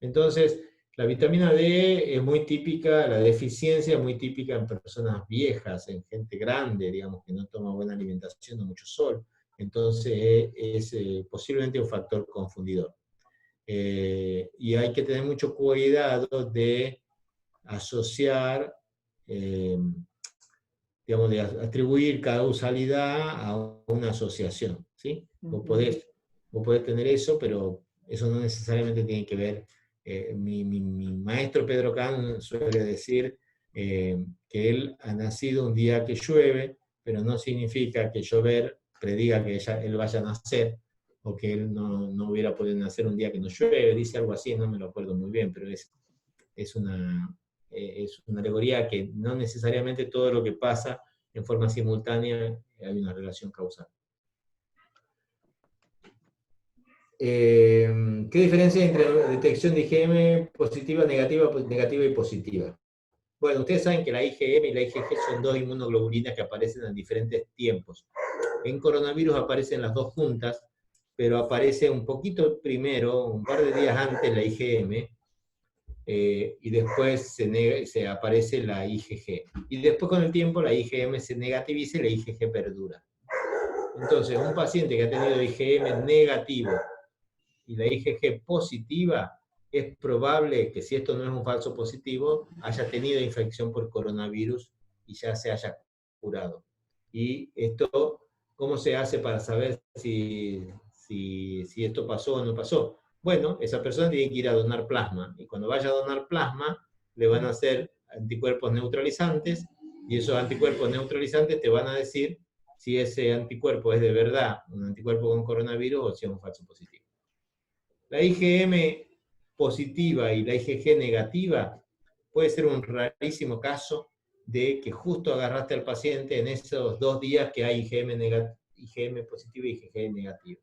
Entonces, la vitamina D es muy típica, la deficiencia es muy típica en personas viejas, en gente grande, digamos, que no toma buena alimentación o mucho sol. Entonces es posiblemente un factor confundidor. Y hay que tener mucho cuidado de asociar, digamos, de atribuir causalidad a una asociación, ¿sí? Vos podés tener eso, pero eso no necesariamente tiene que ver. Mi maestro Pedro Kahn suele decir que él ha nacido un día que llueve, pero no significa que llover prediga que él vaya a nacer, o que él no hubiera podido nacer un día que no llueve. Dice algo así, no me lo acuerdo muy bien, pero es una alegoría que no necesariamente todo lo que pasa en forma simultánea hay una relación causal. ¿qué diferencia hay entre detección de IgM positiva, negativa y positiva? Bueno, ustedes saben que la IgM y la IgG son dos inmunoglobulinas que aparecen en diferentes tiempos. En coronavirus aparecen las dos juntas, pero aparece un poquito primero, un par de días antes la IgM, y después se aparece la IgG. Y después con el tiempo la IgM se negativiza y la IgG perdura. Entonces, un paciente que ha tenido IgM negativo y la IgG positiva, es probable que si esto no es un falso positivo, haya tenido infección por coronavirus y ya se haya curado. Y esto, ¿cómo se hace para saber si esto pasó o no pasó? Bueno, esa persona tiene que ir a donar plasma, y cuando vaya a donar plasma, le van a hacer anticuerpos neutralizantes, y esos anticuerpos neutralizantes te van a decir si ese anticuerpo es de verdad un anticuerpo con coronavirus o si es un falso positivo. La IgM positiva y la IgG negativa puede ser un rarísimo caso de que justo agarraste al paciente en esos 2 días que hay IgM positiva y IgG negativa.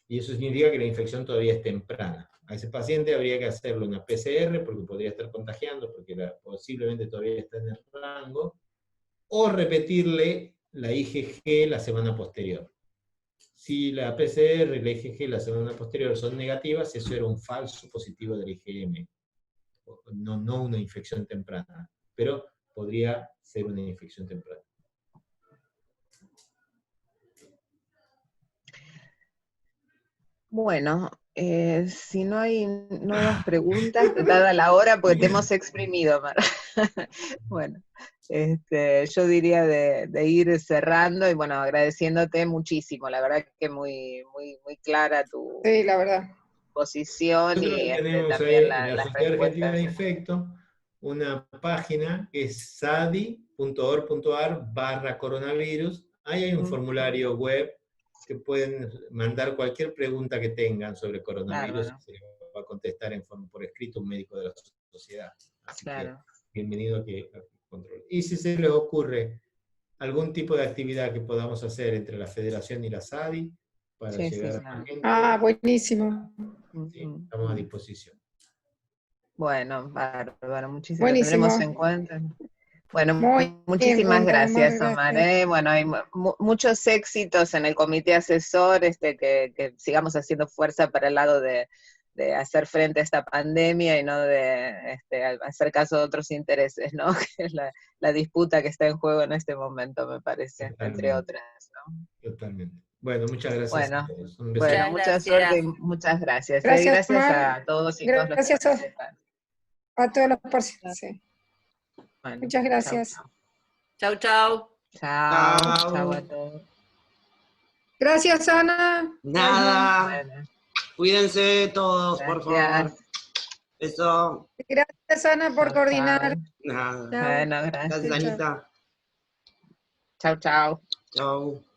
Y eso significa que la infección todavía es temprana. A ese paciente habría que hacerle una PCR porque podría estar contagiando, porque posiblemente todavía está en el rango, o repetirle la IgG la semana posterior. Si la PCR y la IgG la semana posterior son negativas, eso era un falso positivo del IgM, no una infección temprana, pero podría ser una infección temprana. Bueno, si no hay nuevas preguntas, dada la hora, porque te hemos exprimido, Mar. Bueno, yo diría de ir cerrando y bueno, agradeciéndote muchísimo, la verdad que muy, muy, muy clara tu Sí, la verdad. posición Nosotros y tenemos también ahí en la las Sociedad Argentina respuestas. de Infecto una página que es sadi.org.ar/coronavirus. Ahí hay un formulario web que pueden mandar cualquier pregunta que tengan sobre coronavirus, Bárbaro. y se les va a contestar por escrito un médico de la sociedad. Así Claro. que bienvenido a que controle. Y si se les ocurre algún tipo de actividad que podamos hacer entre la Federación y la SADI para Sí, llegar a claro. la gente, Ah, buenísimo. sí, estamos a disposición. Bueno, bárbaro, muchísimo, lo tendremos Buenísimo. en cuenta. Bueno, Muy bien, muchísimas contado, Mar, gracias, Omar. gracias. Bueno, hay muchos éxitos en el comité asesor, que sigamos haciendo fuerza para el lado de hacer frente a esta pandemia y no de hacer caso de otros intereses, ¿no? Que es la disputa que está en juego en este momento, me parece, entre Totalmente, otras, ¿no? totalmente. Bueno, muchas gracias a Bueno, todos. Un beso. bueno, Muchas mucha suerte y gracias. muchas gracias. Gracias, Gracias Mar. a todos y todas los que Gracias participan. a todos los participantes. Sí. Bueno, Muchas chau, gracias. chau. Chau, chau. Chao, Chao. chao a todos. Gracias, Ana. Nada. Bueno, Cuídense todos, por favor. gracias. Eso. Gracias, Ana, por Chao, coordinar. chao. Nada. Chao. Bueno, gracias. Gracias, Anita. Chao, chao. Chau.